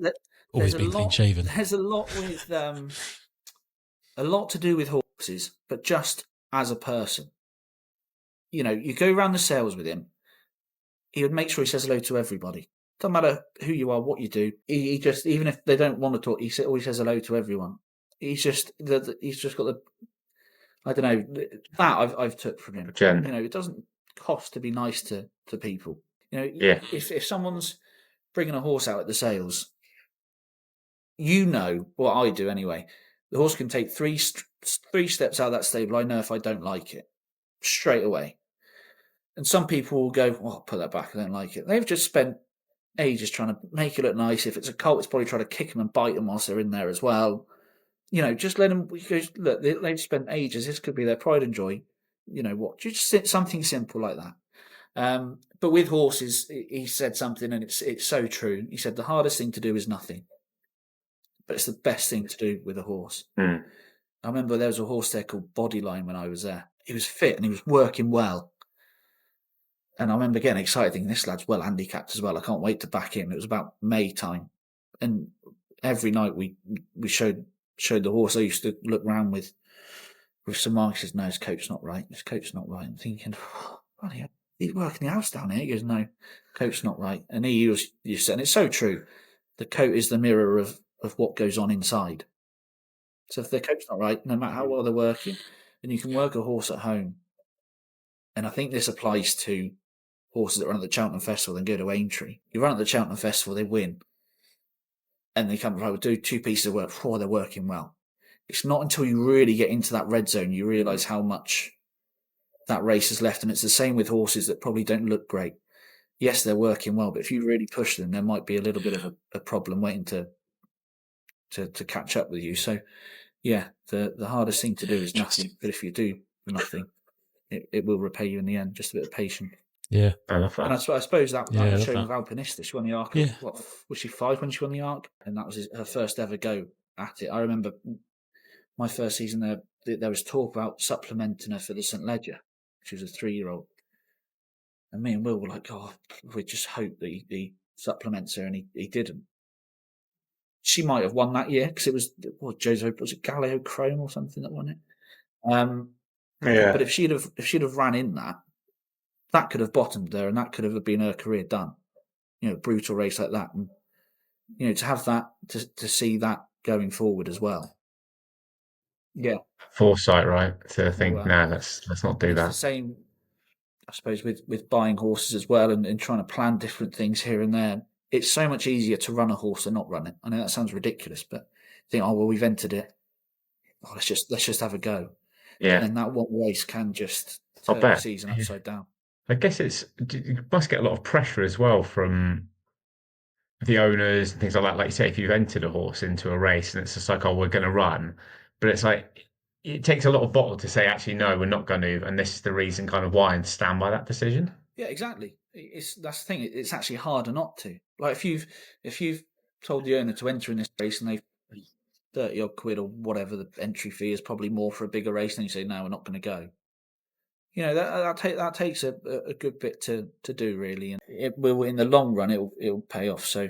always been clean shaven. There's a lot with a lot to do with horses, but just as a person. You go around the sales with him, he would make sure he says hello to everybody. Doesn't matter who you are, what you do. He just, even if they don't want to talk, he always says hello to everyone. He's just got the, I don't know, that I've took from him. It doesn't cost to be nice to people. If someone's bringing a horse out at the sales, what I do anyway. The horse can take three steps out of that stable. I know if I don't like it, straight away. And some people will go, "Oh, I'll put that back. I don't like it." They've just spent ages trying to make it look nice. If it's a colt, it's probably trying to kick them and bite them whilst they're in there as well. Just let them. Look, they've spent ages. This could be their pride and joy. Just something simple like that. But with horses, he said something, and it's so true. He said the hardest thing to do is nothing, but it's the best thing to do with a horse. I remember there was a horse there called Bodyline when I was there. He was fit and he was working well. And I remember getting excited, thinking, this lad's well handicapped as well. I can't wait to back him. It was about May time. And every night we showed the horse. I used to look round with Sir Mark. He says, "No, his coat's not right. His coat's not right." I'm thinking, bloody, he's working the house down here. He goes, "No, coat's not right." And he used to, and it's so true. The coat is the mirror of what goes on inside. So if their coat's not right, no matter how well they're working, then you can work a horse at home. And I think this applies to horses that run at the Cheltenham Festival and go to Aintree. You run at the Cheltenham Festival, they win. And they come right, do 2 pieces of work. They're working well. It's not until you really get into that red zone you realise how much that race is left. And it's the same with horses that probably don't look great. Yes, they're working well, but if you really push them, there might be a little bit of a problem waiting to catch up with you. So, yeah, the hardest thing to do is nothing. But if you do nothing, it will repay you in the end. Just a bit of patience. Yeah, I love that. And I suppose that was shown with Alpinista. She won the Arc. Yeah. Was she 5 when she won the Arc? And that was her first ever go at it. I remember my first season there was talk about supplementing her for the St Ledger. She was a 3-year-old. And me and Will were like, oh, we just hope that he supplements her, and he didn't. She might have won that year because it was was it Galileo Chrome or something that won it? Yeah. But if she'd have ran in that could have bottomed her, and that could have been her career done. Brutal race like that, and to have that to see that going forward as well. Yeah, Foresight, right? To think, Well, no, let's not do it's the that. same, I suppose, with buying horses as well, and trying to plan different things here and there. It's so much easier to run a horse than not run it. I know that sounds ridiculous, but think, oh well, we've entered it. Oh, let's just have a go. Yeah, And that one race can just I turn the bet. season Yeah. upside down. I guess you must get a lot of pressure as well from the owners and things like that. Like you say, if you've entered a horse into a race and it's just like, oh, we're going to run, but it's like it takes a lot of bottle to say, actually, no, we're not going to, and this is the reason, kind of why, and stand by that decision. Yeah, exactly. That's the thing. It's actually harder not to. Like if you've told the owner to enter in this race and they've 30 odd quid or whatever the entry fee is, probably more for a bigger race, and you say no, we're not going to go. That takes a good bit to do, really, and it will, in the long run, it'll pay off. So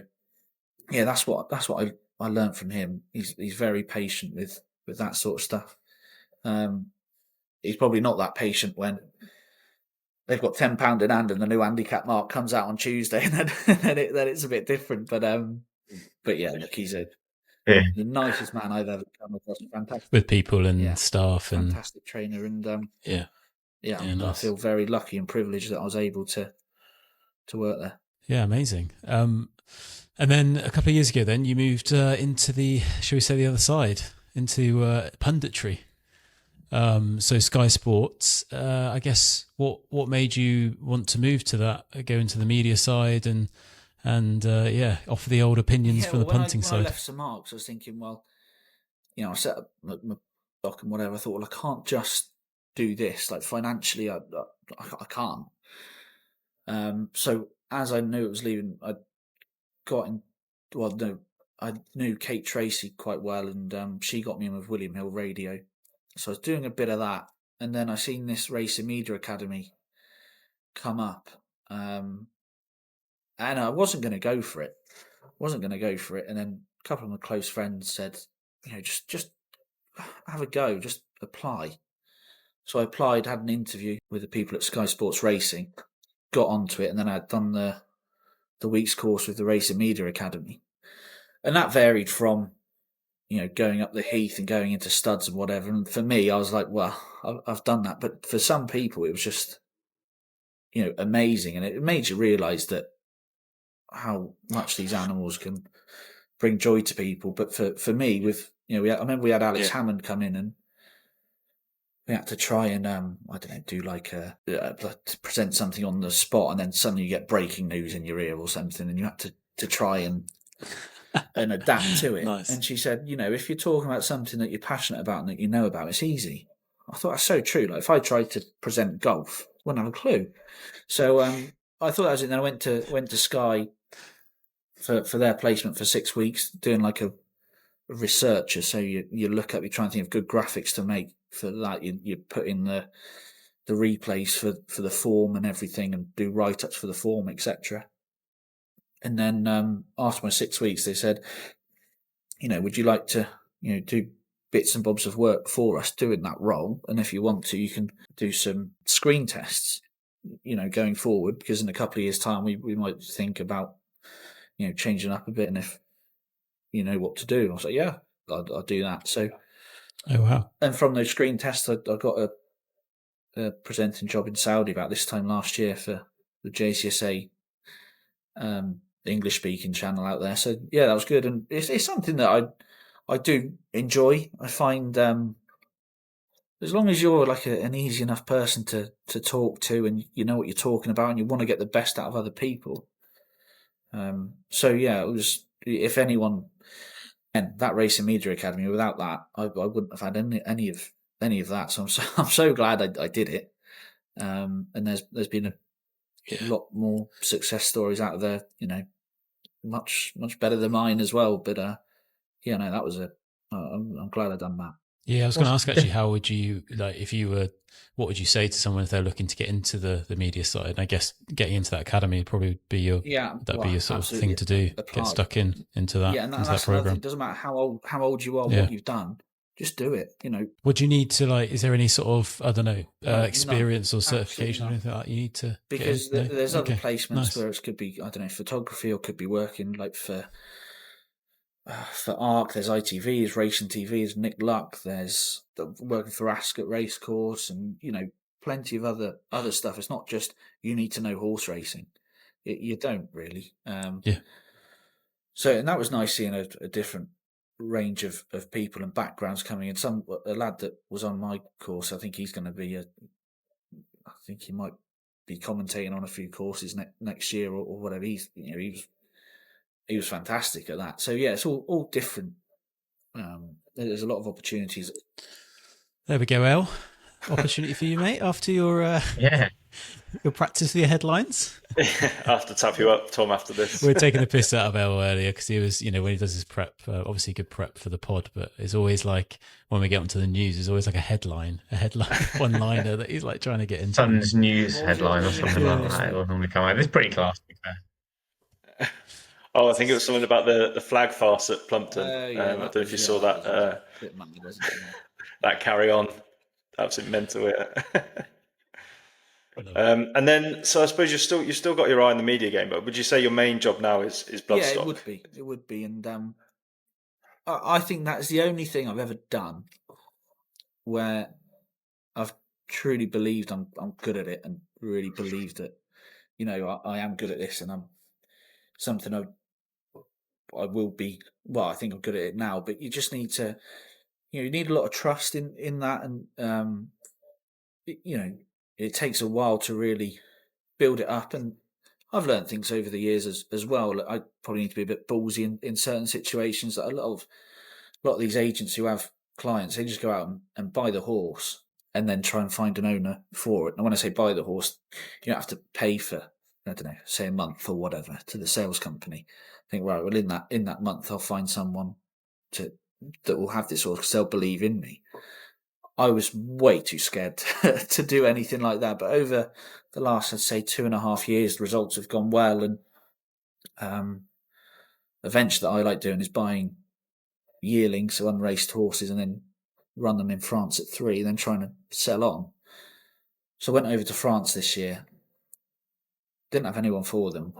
yeah, that's what I learned from him. He's very patient with that sort of stuff. He's probably not that patient when they've got £10 in hand and the new handicap mark comes out on Tuesday, and then it's a bit different. But yeah, look, he's the nicest man I've ever come across. Fantastic with people and staff, and fantastic trainer, and I nice. feel very lucky and privileged that I was able to work there. Yeah, amazing. And then a couple of years ago, then you moved into shall we say, the other side, into punditry. So Sky Sports. I guess what made you want to move to that, go into the media side, and offer the old opinions from the punting side? When I left St Mark's, I was thinking, well, I set up my stock and whatever. I thought, well, I can't just do this. Like financially, I can't. So as I knew it was leaving, I knew Kate Tracy quite well, and she got me in with William Hill Radio. So I was doing a bit of that, and then I seen this Racing Media Academy come up, and I wasn't going to go for it. And then a couple of my close friends said, just have a go, just apply. So I applied, had an interview with the people at Sky Sports Racing, got onto it, and then I'd done the week's course with the Racing Media Academy. And that varied from, going up the heath and going into studs and whatever. And for me, I was like, well, I've done that. But for some people, it was just, amazing. And it made you realise that how much these animals can bring joy to people. But for me, with, I remember we had Alex Hammond come in, and we had to try and, do like present something on the spot, and then suddenly you get breaking news in your ear or something, and you have to try and adapt to it. Nice. And she said, if you're talking about something that you're passionate about and that you know about, it's easy. I thought that's so true. Like if I tried to present golf, I wouldn't have a clue. So I thought that was it. Then I went to Sky for their placement for 6 weeks, doing like a researcher. So you look up, you try and think of good graphics to make for that. You put in the replays for the form and everything, and do write-ups for the form, etc. And then after my 6 weeks, they said, would you like to, do bits and bobs of work for us doing that role? And if you want to, you can do some screen tests, going forward, because in a couple of years' time, we might think about, changing up a bit. And if you know what to do, I was like, yeah, I'll do that. So, oh wow! And from those screen tests, I got a presenting job in Saudi about this time last year for the JCSA. English speaking channel out there. So yeah, that was good, and it's something that I do enjoy. I find as long as you're like an easy enough person to talk to, and you know what you're talking about, and you want to get the best out of other people. So yeah, it was, if anyone, and that Racing Media Academy, without that, I wouldn't have had any of that. So I'm so glad I did it. And there's been a lot more success stories out there, much better than mine as well. But that was I'm glad I done that. Yeah, I was going to ask actually, how would you, like, if you were, what would you say to someone if they're looking to get into the media side? And I guess getting into that academy would probably be your, that'd be your sort of thing to do, get stuck into that, Yeah, and into that that's another thing. program. It doesn't matter how old you are, Yeah. what you've done, just do it. Would you need to, like, is there any sort of, I don't know, No, experience or absolutely certification or not. anything like that you need to Because get in? No? there's other Okay, placements nice. where it could be, I don't know, photography, or could be working like for ARC. There's ITV, there's Racing TV, there's Nick Luck, there's working for Ascot Racecourse, and plenty of other stuff. It's not just you need to know horse racing. You don't really. Yeah. So, and that was nice seeing a different range of people and backgrounds coming in. A lad that was on my course, I think he's going to be I think he might be commentating on a few courses next year or whatever. He was fantastic at that. So yeah, it's all different. There's a lot of opportunities. There we go, El. Opportunity for you, mate, after your your practice for your headlines. I have to tap you up, Tom, after this. We were taking the piss out of El earlier because he was, when he does his prep, obviously good prep for the pod, but it's always like when we get onto the news, there's always like a headline one-liner that he's like trying to get into. Sun's news headline or something like that. It will normally come out. It's pretty class, to be fair. Oh, I think it was something about the flag farce at Plumpton. I don't know if you saw that. That carry on, absolutely mental. Yeah. And then, so I suppose you've still got your eye on the media game, but would you say your main job now is Bloodstock? Yeah, it would be, and I think that's the only thing I've ever done where I've truly believed I'm good at it, and really believed that I am good at this, and I'm something I will be. Well, I think I'm good at it now, but you just need to, you need a lot of trust in that, and it takes a while to really build it up. And I've learned things over the years as well. I probably need to be a bit ballsy in certain situations. That a lot of these agents who have clients, they just go out and buy the horse and then try and find an owner for it. And when I say buy the horse, you don't have to pay for, I don't know, say a month or whatever to the sales company. I think, right, well, in that month, I'll find someone that will have this horse because they'll believe in me. I was way too scared to do anything like that. But over the last, I'd say, 2.5 years, the results have gone well. And a venture that I like doing is buying yearlings, so unraced horses, and then run them in France at 3, then trying to sell on. So I went over to France this year, didn't have anyone for them,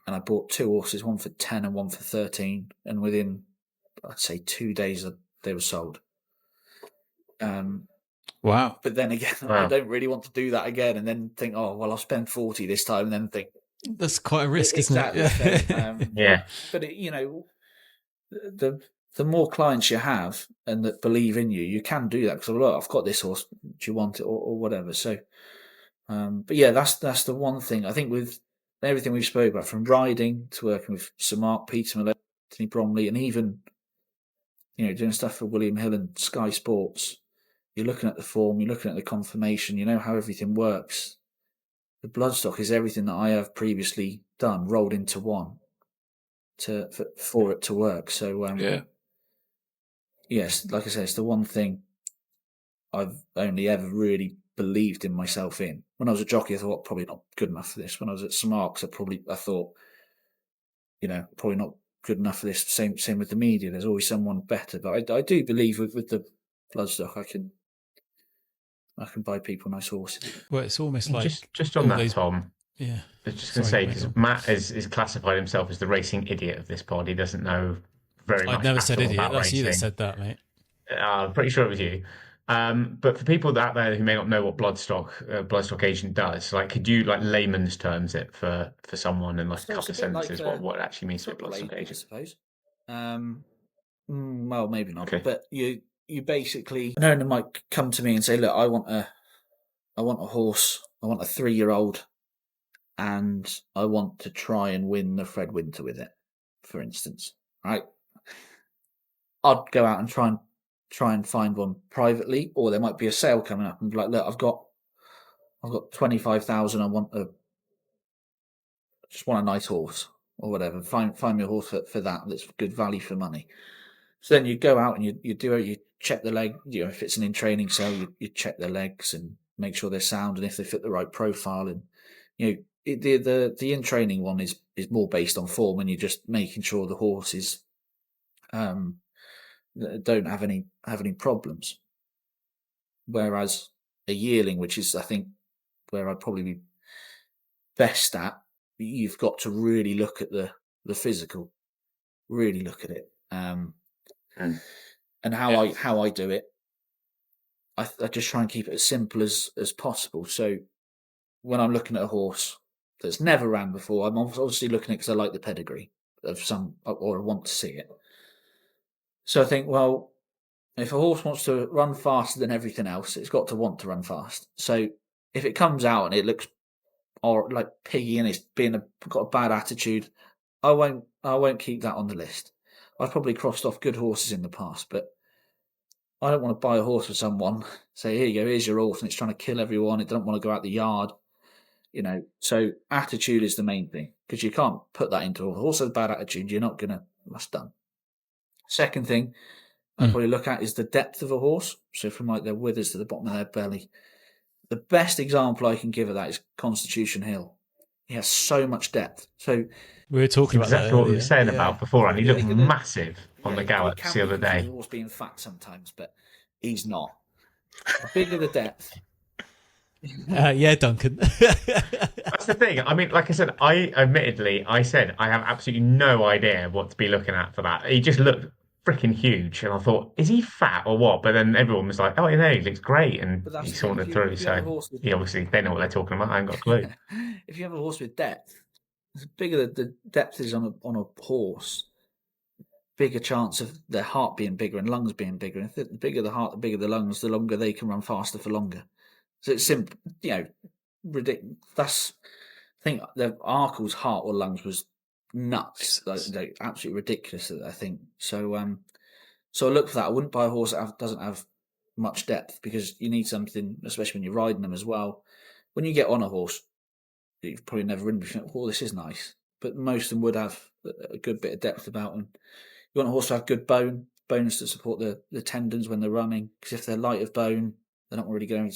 and I bought 2 horses, one for 10 and one for 13, and within, I'd say, 2 days they were sold. Wow. But then again, I don't really want to do that again and then think, oh, well, I'll spend 40 this time, and then think that's quite a risk, exactly, isn't it? So, yeah. But the more clients you have and that believe in you, you can do that. Because, look, I've got this horse. Do you want it or whatever? So, but yeah, that's the one thing I think with everything we've spoke about, from riding to working with Sir Mark, Peter Malone, Anthony Bromley, and even doing stuff for William Hill and Sky Sports. You're looking at the form, you're looking at the confirmation, you know how everything works. The Bloodstock is everything that I have previously done rolled into one for it to work. So yes, like I said, it's the one thing I've only ever really believed in myself in. When I was a jockey, I thought probably not good enough for this. When I was at St Mark's, I thought probably not good enough for this. Same with the media. There's always someone better. But I do believe with the Bloodstock, I can buy people nice horses. Well, it's almost like just on that, Tom. Yeah, I was just going to say, because Matt is classified himself as the racing idiot of this pod. He doesn't know very much. I've never said idiot. That's racing. You that said that, mate. I'm pretty sure it was you. But for people out there who may not know what Bloodstock agent does, like, could you, like, layman's terms it for someone in like a couple of sentences what it actually means to be a Bloodstock agent? I suppose. Well, maybe not. Okay. But you basically, an owner might come to me and say, look, I want a horse, I want a 3-year-old, and I want to try and win the Fred Winter with it, for instance. Right? I'd go out and try and find one privately, or there might be a sale coming up and be like, look, I've got 25,000. I just want a nice horse or whatever. Find me a horse for that. That's good value for money. So then you go out and you check the leg. If it's an in-training cell, you check their legs and make sure they're sound and if they fit the right profile. And the in-training one is more based on form, and you're just making sure the horses don't have any problems. Whereas a yearling, which is I think where I'd probably be best at, you've got to really look at the physical, really look at it. And how I do it, I just try and keep it as simple as possible. So when I'm looking at a horse that's never ran before, I'm obviously looking at it because I like the pedigree of some, or I want to see it. So I think, well, if a horse wants to run faster than everything else, it's got to want to run fast. So if it comes out and it looks like piggy and it's got a bad attitude, I won't keep that on the list. I've probably crossed off good horses in the past, but I don't want to buy a horse for someone, say, here you go, here's your horse, and it's trying to kill everyone. It doesn't want to go out the yard, So attitude is the main thing, because you can't put that into a horse with a bad attitude. You're not gonna. That's done. Second thing I probably look at is the depth of a horse. So from like their withers to the bottom of their belly. The best example I can give of that is Constitution Hill. He has so much depth. So we were talking about exactly that what we were earlier. saying about before, and he looked massive on the it gallops can the be other confused day. with horse being fat sometimes, but he's not. The bigger the depth. Yeah, Duncan. That's the thing. I mean, like I said, I said I have absolutely no idea what to be looking at for that. He just looked freaking huge, and I thought, is he fat or what? But then everyone was like, oh, he looks great, and But that's he the thing, sauntered if through. you have a So horse with- he obviously they know what they're talking about. I ain't got a clue. If you have a horse with depth, the bigger the depth is on a horse, bigger chance of their heart being bigger and lungs being bigger. And the bigger the heart, the bigger the lungs, the longer they can run faster for longer. So it's simple, ridiculous. That's, I think the Arkle's heart or lungs was nuts, like absolutely ridiculous. I think so. So I look for that. I wouldn't buy a horse that doesn't have much depth, because you need something, especially when you're riding them as well. When you get on a horse, you've probably never ridden before. Oh, this is nice, but most of them would have a good bit of depth about them. You want a horse to have good bones to support the tendons when they're running, because if they're light of bone, they're not really going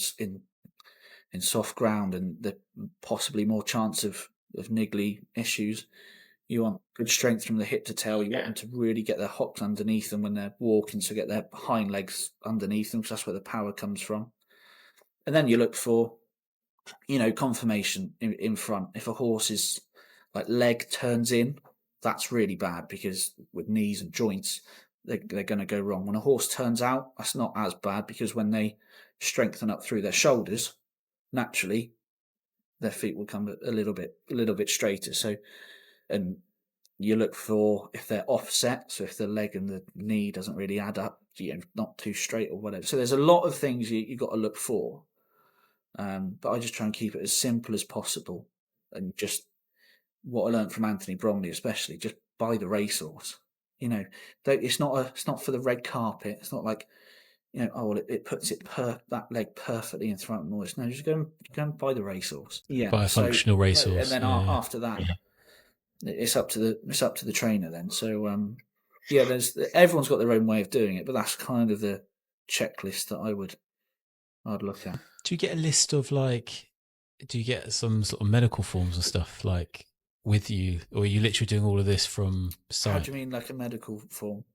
in soft ground, and they're possibly more chance of niggly issues. You want good strength from the hip to tail. You want them to really get their hocks underneath them when they're walking, so get their hind legs underneath them, because that's where the power comes from. And then you look for, conformation in front. If a horse's leg turns in, that's really bad, because with knees and joints, they're going to go wrong. When a horse turns out, that's not as bad, because when they strengthen up through their shoulders, naturally, their feet will come a little bit straighter. So, and you look for if they're offset, so if the leg and the knee doesn't really add up, not too straight or whatever. So there's a lot of things you got to look for. But I just try and keep it as simple as possible, and just what I learned from Anthony Bromley, especially, just buy the racehorse. It's not for the red carpet. It's not like, it puts that leg perfectly in front of the horse. No, just go and buy the racehorse. Yeah, Buy a functional racehorse. And then after that, it's up to the trainer then. So everyone's got their own way of doing it, but that's kind of the checklist that I'd look at. Do you get a list of do you get some sort of medical forms and stuff with you, or are you literally doing all of this from site? How do you mean, like a medical form?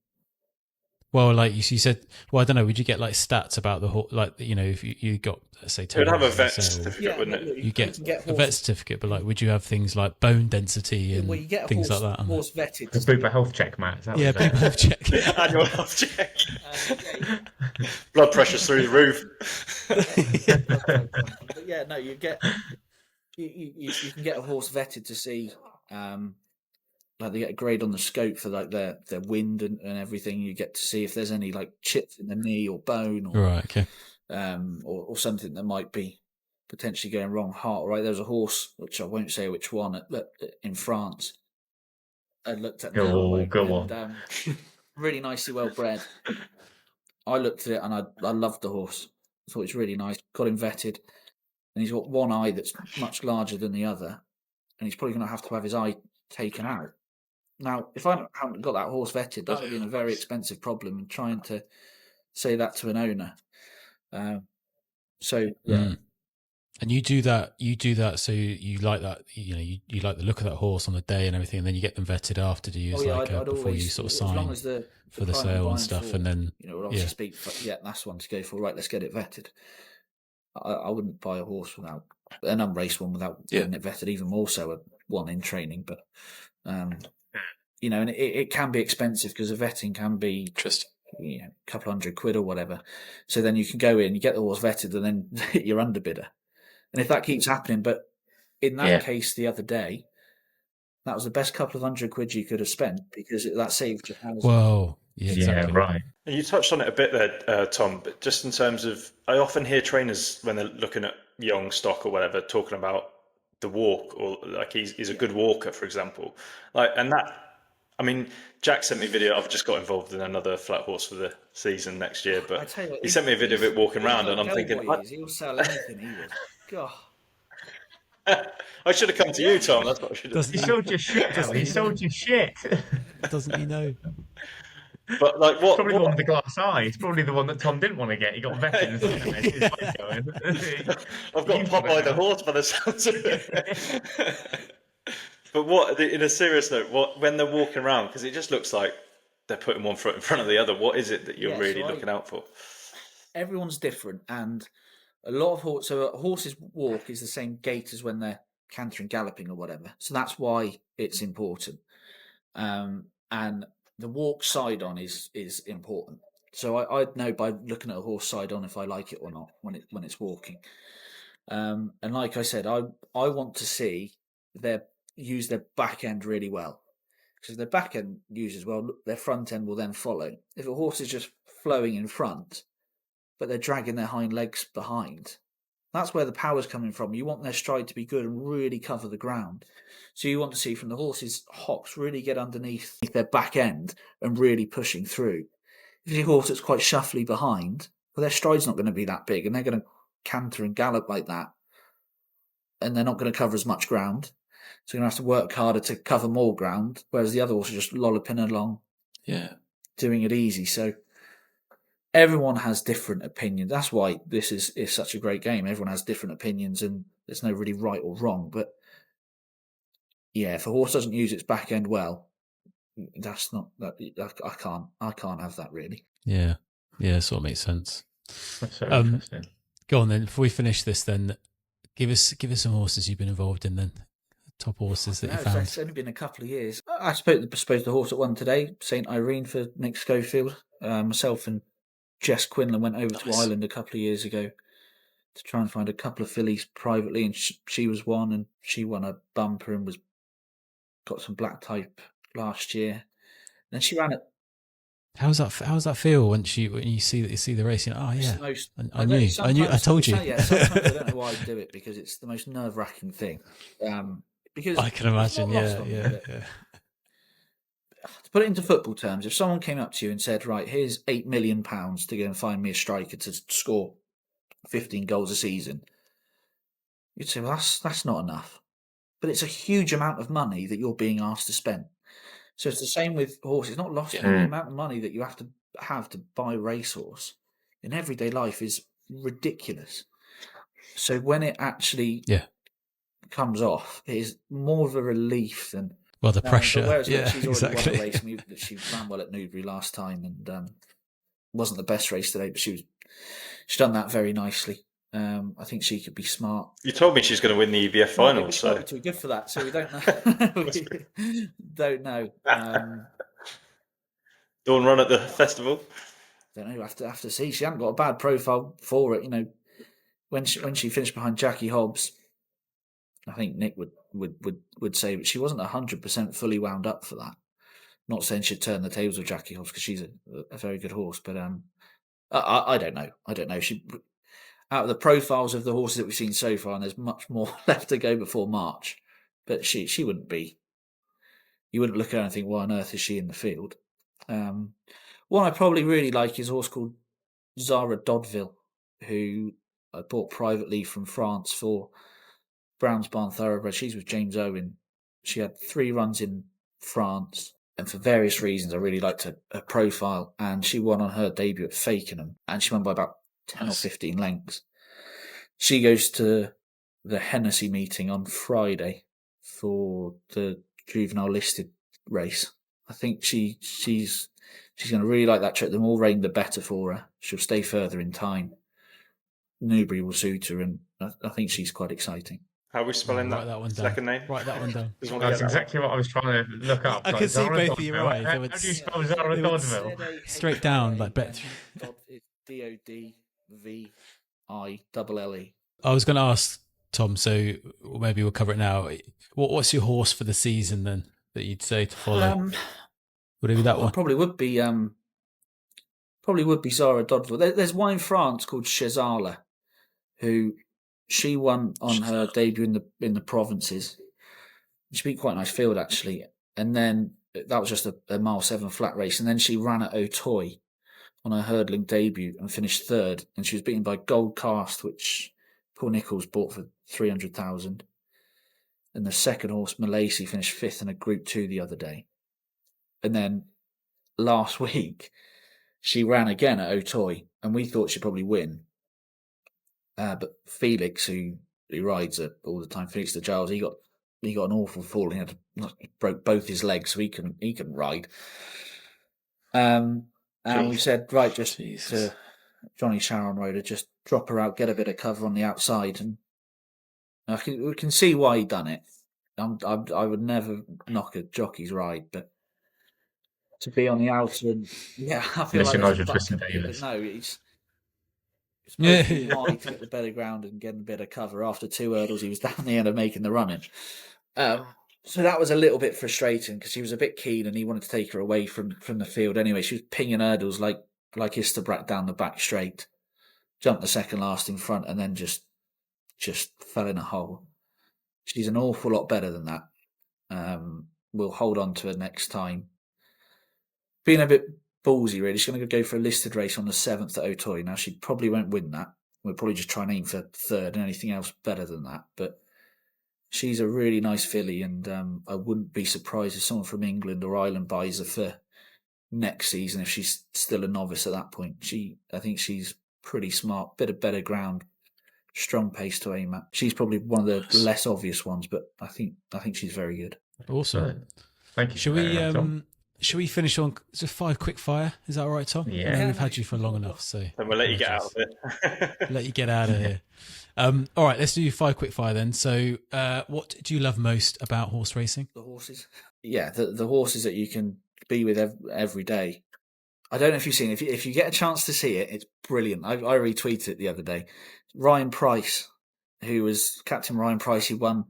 Well, like you said, I don't know. Would you get stats about the horse? If you got, let's say, It would have a vet sale, certificate, wouldn't it? You get a vet certificate, but would you have things like bone density and you get a things horse, like that? Horse vetted. The Bupa health check, Matt. Is that Yeah, what Bupa health check. Annual health check. Blood pressure's through the roof. But yeah, no, you get you can get a horse vetted to see, they get a grade on the scope for their wind and everything. You get to see if there's any chips in the knee or bone, or Right, okay. or something that might be potentially going wrong. Heart, right? There was a horse, which I won't say which one, in France. I looked at Go on. Really nicely well bred. I looked at it and I loved the horse. I thought it was really nice. Got him vetted, and he's got one eye that's much larger than the other, and he's probably going to have his eye taken out. Now, if I haven't got that horse vetted, that would be a very expensive problem, and trying to say that to an owner. So yeah, And you do that. So you like that. You like the look of that horse on the day and everything, and then you get them vetted after. Do you use I'd before always, you sort of as sign long as the for the client I'm sale and buying stuff, for, and then would obviously speak for, yeah, that's one to go for. Right, let's get it vetted. I wouldn't buy a horse without an unraced one without getting it vetted. Even more so a one in training, but and it can be expensive because the vetting can be just a couple £100 or whatever. So then you can go in, you get the horse vetted, and then you're underbidder. And if that keeps happening, but in that case the other day, that was the best couple of £100 you could have spent because that saved your house. Whoa, yeah, exactly. Yeah, right. And you touched on it a bit there, Tom, but just in terms of, I often hear trainers when they're looking at young stock or whatever talking about the walk, or like he's a good walker, for example. And that, I mean, Jack sent me a video. I've just got involved in another flat horse for the season next year, but he sent me a video of it walking around, and I'm thinking, he'll sell anything. He would. God. I should have come to you, Tom. That's what I should have. He sold your shit. He sold your shit. Doesn't he know? But like, what? Probably the one with the glass eye. It's probably the one that Tom didn't want to get. He got vetted and I've got popped by the horse by the sounds of it. But in a serious note, when they're walking around, because it just looks like they're putting one foot in front of the other. What is it that you're really looking out for? Everyone's different, and a lot of horses. So a horse's walk is the same gait as when they're cantering, galloping, or whatever. So that's why it's important. And the walk side on is important. So I'd know by looking at a horse side on if I like it or not when it's walking. And like I said, I want to see use their back end really well, because if their back end uses well, their front end will then follow. If a horse is just flowing in front, but they're dragging their hind legs behind, that's where the power's coming from. You want their stride to be good and really cover the ground. So you want to see from the horse's hocks really get underneath their back end and really pushing through. If you see a horse that's quite shuffly behind, well, their stride's not going to be that big, and they're going to canter and gallop like that, and they're not going to cover as much ground. So you're going to have to work harder to cover more ground, whereas the other horse is just lolloping along, doing it easy. So everyone has different opinions. That's why this is such a great game. Everyone has different opinions, and there's no really right or wrong. But yeah, if a horse doesn't use its back end well, that's not that. I can't have that really. Yeah, sort of makes sense. That's so interesting. Go on then. Before we finish this, then give us some horses you've been involved in. Then top horses that you found. It's only been a couple of years. I suppose the horse that won today, St. Irene for Nick Schofield. Myself and Jess Quinlan went over to Ireland a couple of years ago to try and find a couple of fillies privately, and she was one, and she won a bumper and got some black type last year. And she ran it. How's that feel when you see the race? I knew. I told you. Yeah, sometimes I don't know why I do it, because it's the most nerve-wracking thing. Because I can imagine. Yeah. To put it into football terms, if someone came up to you and said, "Right, here's £8 million to go and find me a striker to score 15 goals a season," you'd say, "Well, that's not enough." But it's a huge amount of money that you're being asked to spend. So it's the same with horses. It's not lost. The amount of money that you have to buy a racehorse in everyday life is ridiculous. So when it actually comes off, it is more of a relief than the pressure. Whereas she's already exactly. won a race. She ran well at Newbury last time, and wasn't the best race today, but she's done that very nicely. I think she could be smart. You told me she's going to win the EBF final, so too good for that. So we don't know. We don't know. Dawn run at the festival. Don't know. Have to see. She hadn't got a bad profile for it. When she finished behind Jackie Hobbs, I think Nick would say, but she wasn't 100% fully wound up for that. Not saying she'd turn the tables with Jackie Hobbs, because she's a very good horse, but I don't know. I don't know. She, out of the profiles of the horses that we've seen so far, and there's much more left to go before March, but she wouldn't be. You wouldn't look at her and think, why on earth is she in the field? One I probably really like is a horse called Zara Dodville, who I bought privately from France for Browns Barn Thoroughbred. She's with James Owen. She had 3 runs in France. And for various reasons, I really liked her profile. And she won on her debut at Fakenham. And she won by about 10 or 15 lengths. She goes to the Hennessy meeting on Friday for the juvenile listed race. I think she's going to really like that trip. The more rain, the better for her. She'll stay further in time. Newbury will suit her, and I think she's quite exciting. How are we spelling Write that one down. second name? Write that one down. Just want to That's get that exactly what I was trying to look up. I Like, could see Zara both of your Dodville. eyes. How do you spell Zara Dodville? Straight down, like bet. Dodville. I was going to ask Tom, so maybe we'll cover it now. What's your horse for the season then that you'd say to follow? Would it be that one? Probably would be Zara Dodville. There's one in France called Chezala, who she won on her debut in the provinces. She beat quite a nice field actually, and then that was just a mile 7 flat race, and then she ran at Auteuil on her hurdling debut and finished third, and she was beaten by Gold Cast, which Paul Nicholls bought for 300,000, and the second horse Malacy finished fifth in a Group 2 the other day, and then last week she ran again at Auteuil, and we thought she'd probably win, but Felix, who rides it all the time, Felix de Giles, he got an awful fall. He broke both his legs, so he couldn't ride. And we said, right, just to Johnny Sharon rider, just drop her out, get a bit of cover on the outside, and we can see why he done it. I would never knock a jockey's ride, but to be on the outer, and I feel Listen, like Nigel Twiston-Davies. no, it's supposed to be wide to get the better ground and get a bit of cover. After 2 hurdles, he was down the end of making the run-in. So that was a little bit frustrating because she was a bit keen and he wanted to take her away from the field anyway. She was pinging hurdles like Isterbrak down the back straight, jumped the second last in front, and then just fell in a hole. She's an awful lot better than that. We'll hold on to her next time. Being a bit ballsy, really. She's going to go for a listed race on the 7th at Auteuil. Now, she probably won't win that. We'll probably just try and aim for third and anything else better than that. But she's a really nice filly, and I wouldn't be surprised if someone from England or Ireland buys her for next season if she's still a novice at that point. I think she's pretty smart, bit of better ground, strong pace to aim at. She's probably one of the less obvious ones, but I think she's very good. Awesome. Thank you. Shall we finish on just 5 quick fire? Is that all right, Tom? Yeah. We've had you for long enough, so Then we'll let you get out of it. let you get out of here. All right, let's do 5 quick fire then. So, what do you love most about horse racing? The horses. Yeah, the horses that you can be with every day. I don't know if you've seen it. If you get a chance to see it, it's brilliant. I retweeted it the other day. Ryan Price, who was Captain Ryan Price, he won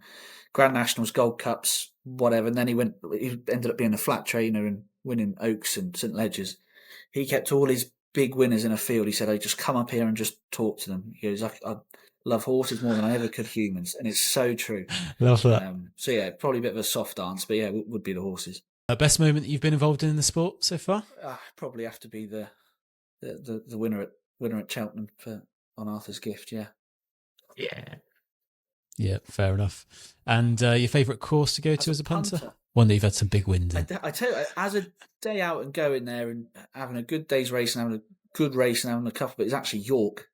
Grand Nationals, Gold Cups, whatever, and then he ended up being a flat trainer and winning Oaks and St Ledgers. He kept all his big winners in a field. He said, I just come up here and just talk to them. He goes, I love horses more than I ever could humans, and it's so true. Love that. So yeah, probably a bit of a soft answer, but yeah, it would be the horses. Best moment that you've been involved in the sport so far? Probably have to be the winner at Cheltenham on Arthur's Gift. Yeah. Yeah, fair enough. And your favourite course to go to as a punter? One that you've had some big wins in. I tell you, as a day out and going there and having a good day's race and having a good race and having a couple, but it's actually York.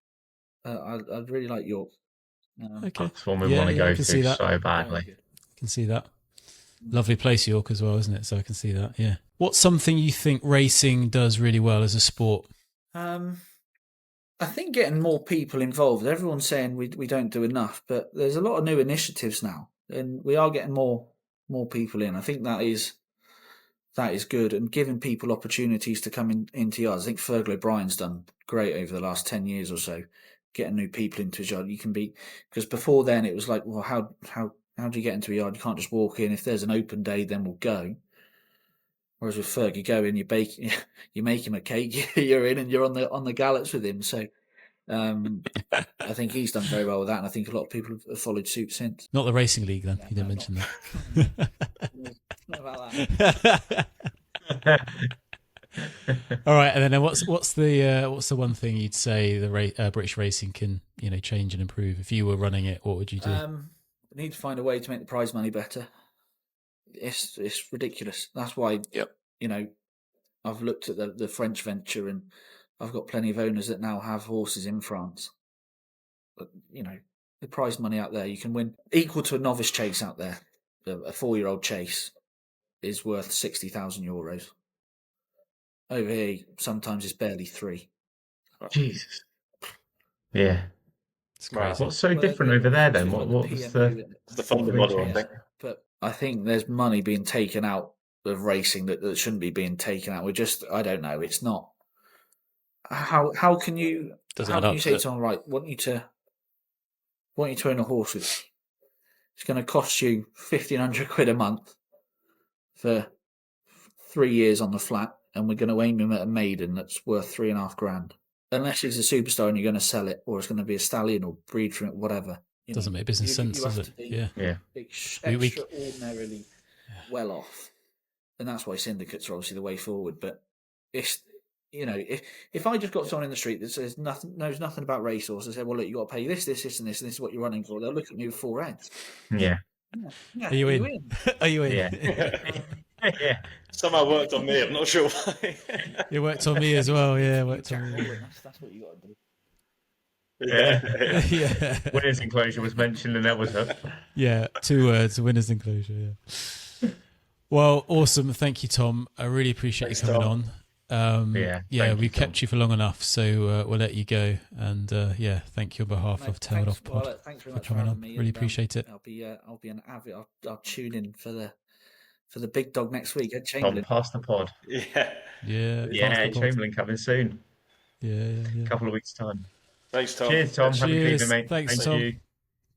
I'd really like York. Okay, That's one we want to go to so badly. I can see that. Lovely place, York, as well, isn't it? So I can see that, yeah. What's something you think racing does really well as a sport? I think getting more people involved. Everyone's saying we don't do enough, but there's a lot of new initiatives now, and we are getting more people in. I think that is good, and giving people opportunities to come into yards. I think Fergal O'Brien's done great over the last 10 years or so, getting new people into his yard. You can be, because before then it was like, well, how do you get into a yard? You can't just walk in. If there's an open day, then we'll go. Whereas with Ferg, you go in, you make him a cake, you're in, and you're on the gallops with him. So I think he's done very well with that, and I think a lot of people have followed suit since. Not the racing league, then. You didn't mention that. Not about that. All right, and then what's the one thing you'd say the British racing can change and improve? If you were running it, what would you do? We need to find a way to make the prize money better. it's ridiculous. That's why, Yep. you know, I've looked at the French venture, and I've got plenty of owners that now have horses in France. But, you know, the prize money out there, you can win equal to a novice chase out there. A 4-year-old chase is worth €60,000. Over here, sometimes it's barely 3. Jesus. Yeah. It's crazy. What's so different over there then? What was the It's the funding model, I think. But I think there's money being taken out of racing that shouldn't be being taken out. I don't know. It's not. How can you? Doesn't how add can up, you say does to someone, right? Want you to own a horse with? It's going to cost you £1,500 a month for 3 years on the flat, and we're going to aim him at a maiden that's worth £3.5 grand. Unless he's a superstar and you're going to sell it, or it's going to be a stallion or breed from it, whatever. Doesn't make business sense, you does have it? to be Yeah. extraordinarily well off, and that's why syndicates are obviously the way forward. But it's, you know, if I just got someone in the street that says knows nothing about racehorses, and said, "Well, look, you got to pay this, and this, and this is what you're running for," they'll look at me with 4 heads. Yeah. Yeah, Are you in? Are you in? Yeah. Yeah. Somehow worked on me. I'm not sure why. It worked on me as well. Yeah, it worked on me. That's what you got to do. Yeah. Yeah. Winners enclosure was mentioned, and that was it. Yeah, 2 words, winner's enclosure. Yeah. Well, awesome. Thank you, Tom. I really appreciate Thanks, you coming Tom. on. Yeah, yeah, thank you, we've kept Tom. you for long enough, so we'll let you go. And yeah, thank you on behalf of Tailed Off Pod Thanks very for much for coming having on. me. Really and, appreciate it. I'll be an avid. I'll tune in for the big dog next week at Tom, Chamberlain. pass the pod. Yeah. Yeah, Yeah, pass the pod. Chamberlain coming soon. Yeah. Couple of weeks' time. Thanks, Tom. Cheers, Tom. Have a good Cheers. evening, mate. Thanks, Thank Tom. you.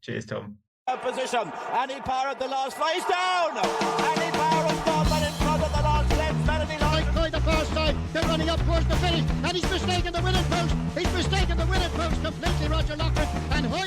Cheers, Tom. Position. Annie Power at the last race down. Annie Power has gone, but in front of the last left. Melody Lloyd. Right by the far side, they're running up towards the finish, and he's mistaken the winning post. He's mistaken the winning post completely, Roger Loughlin, and Hoy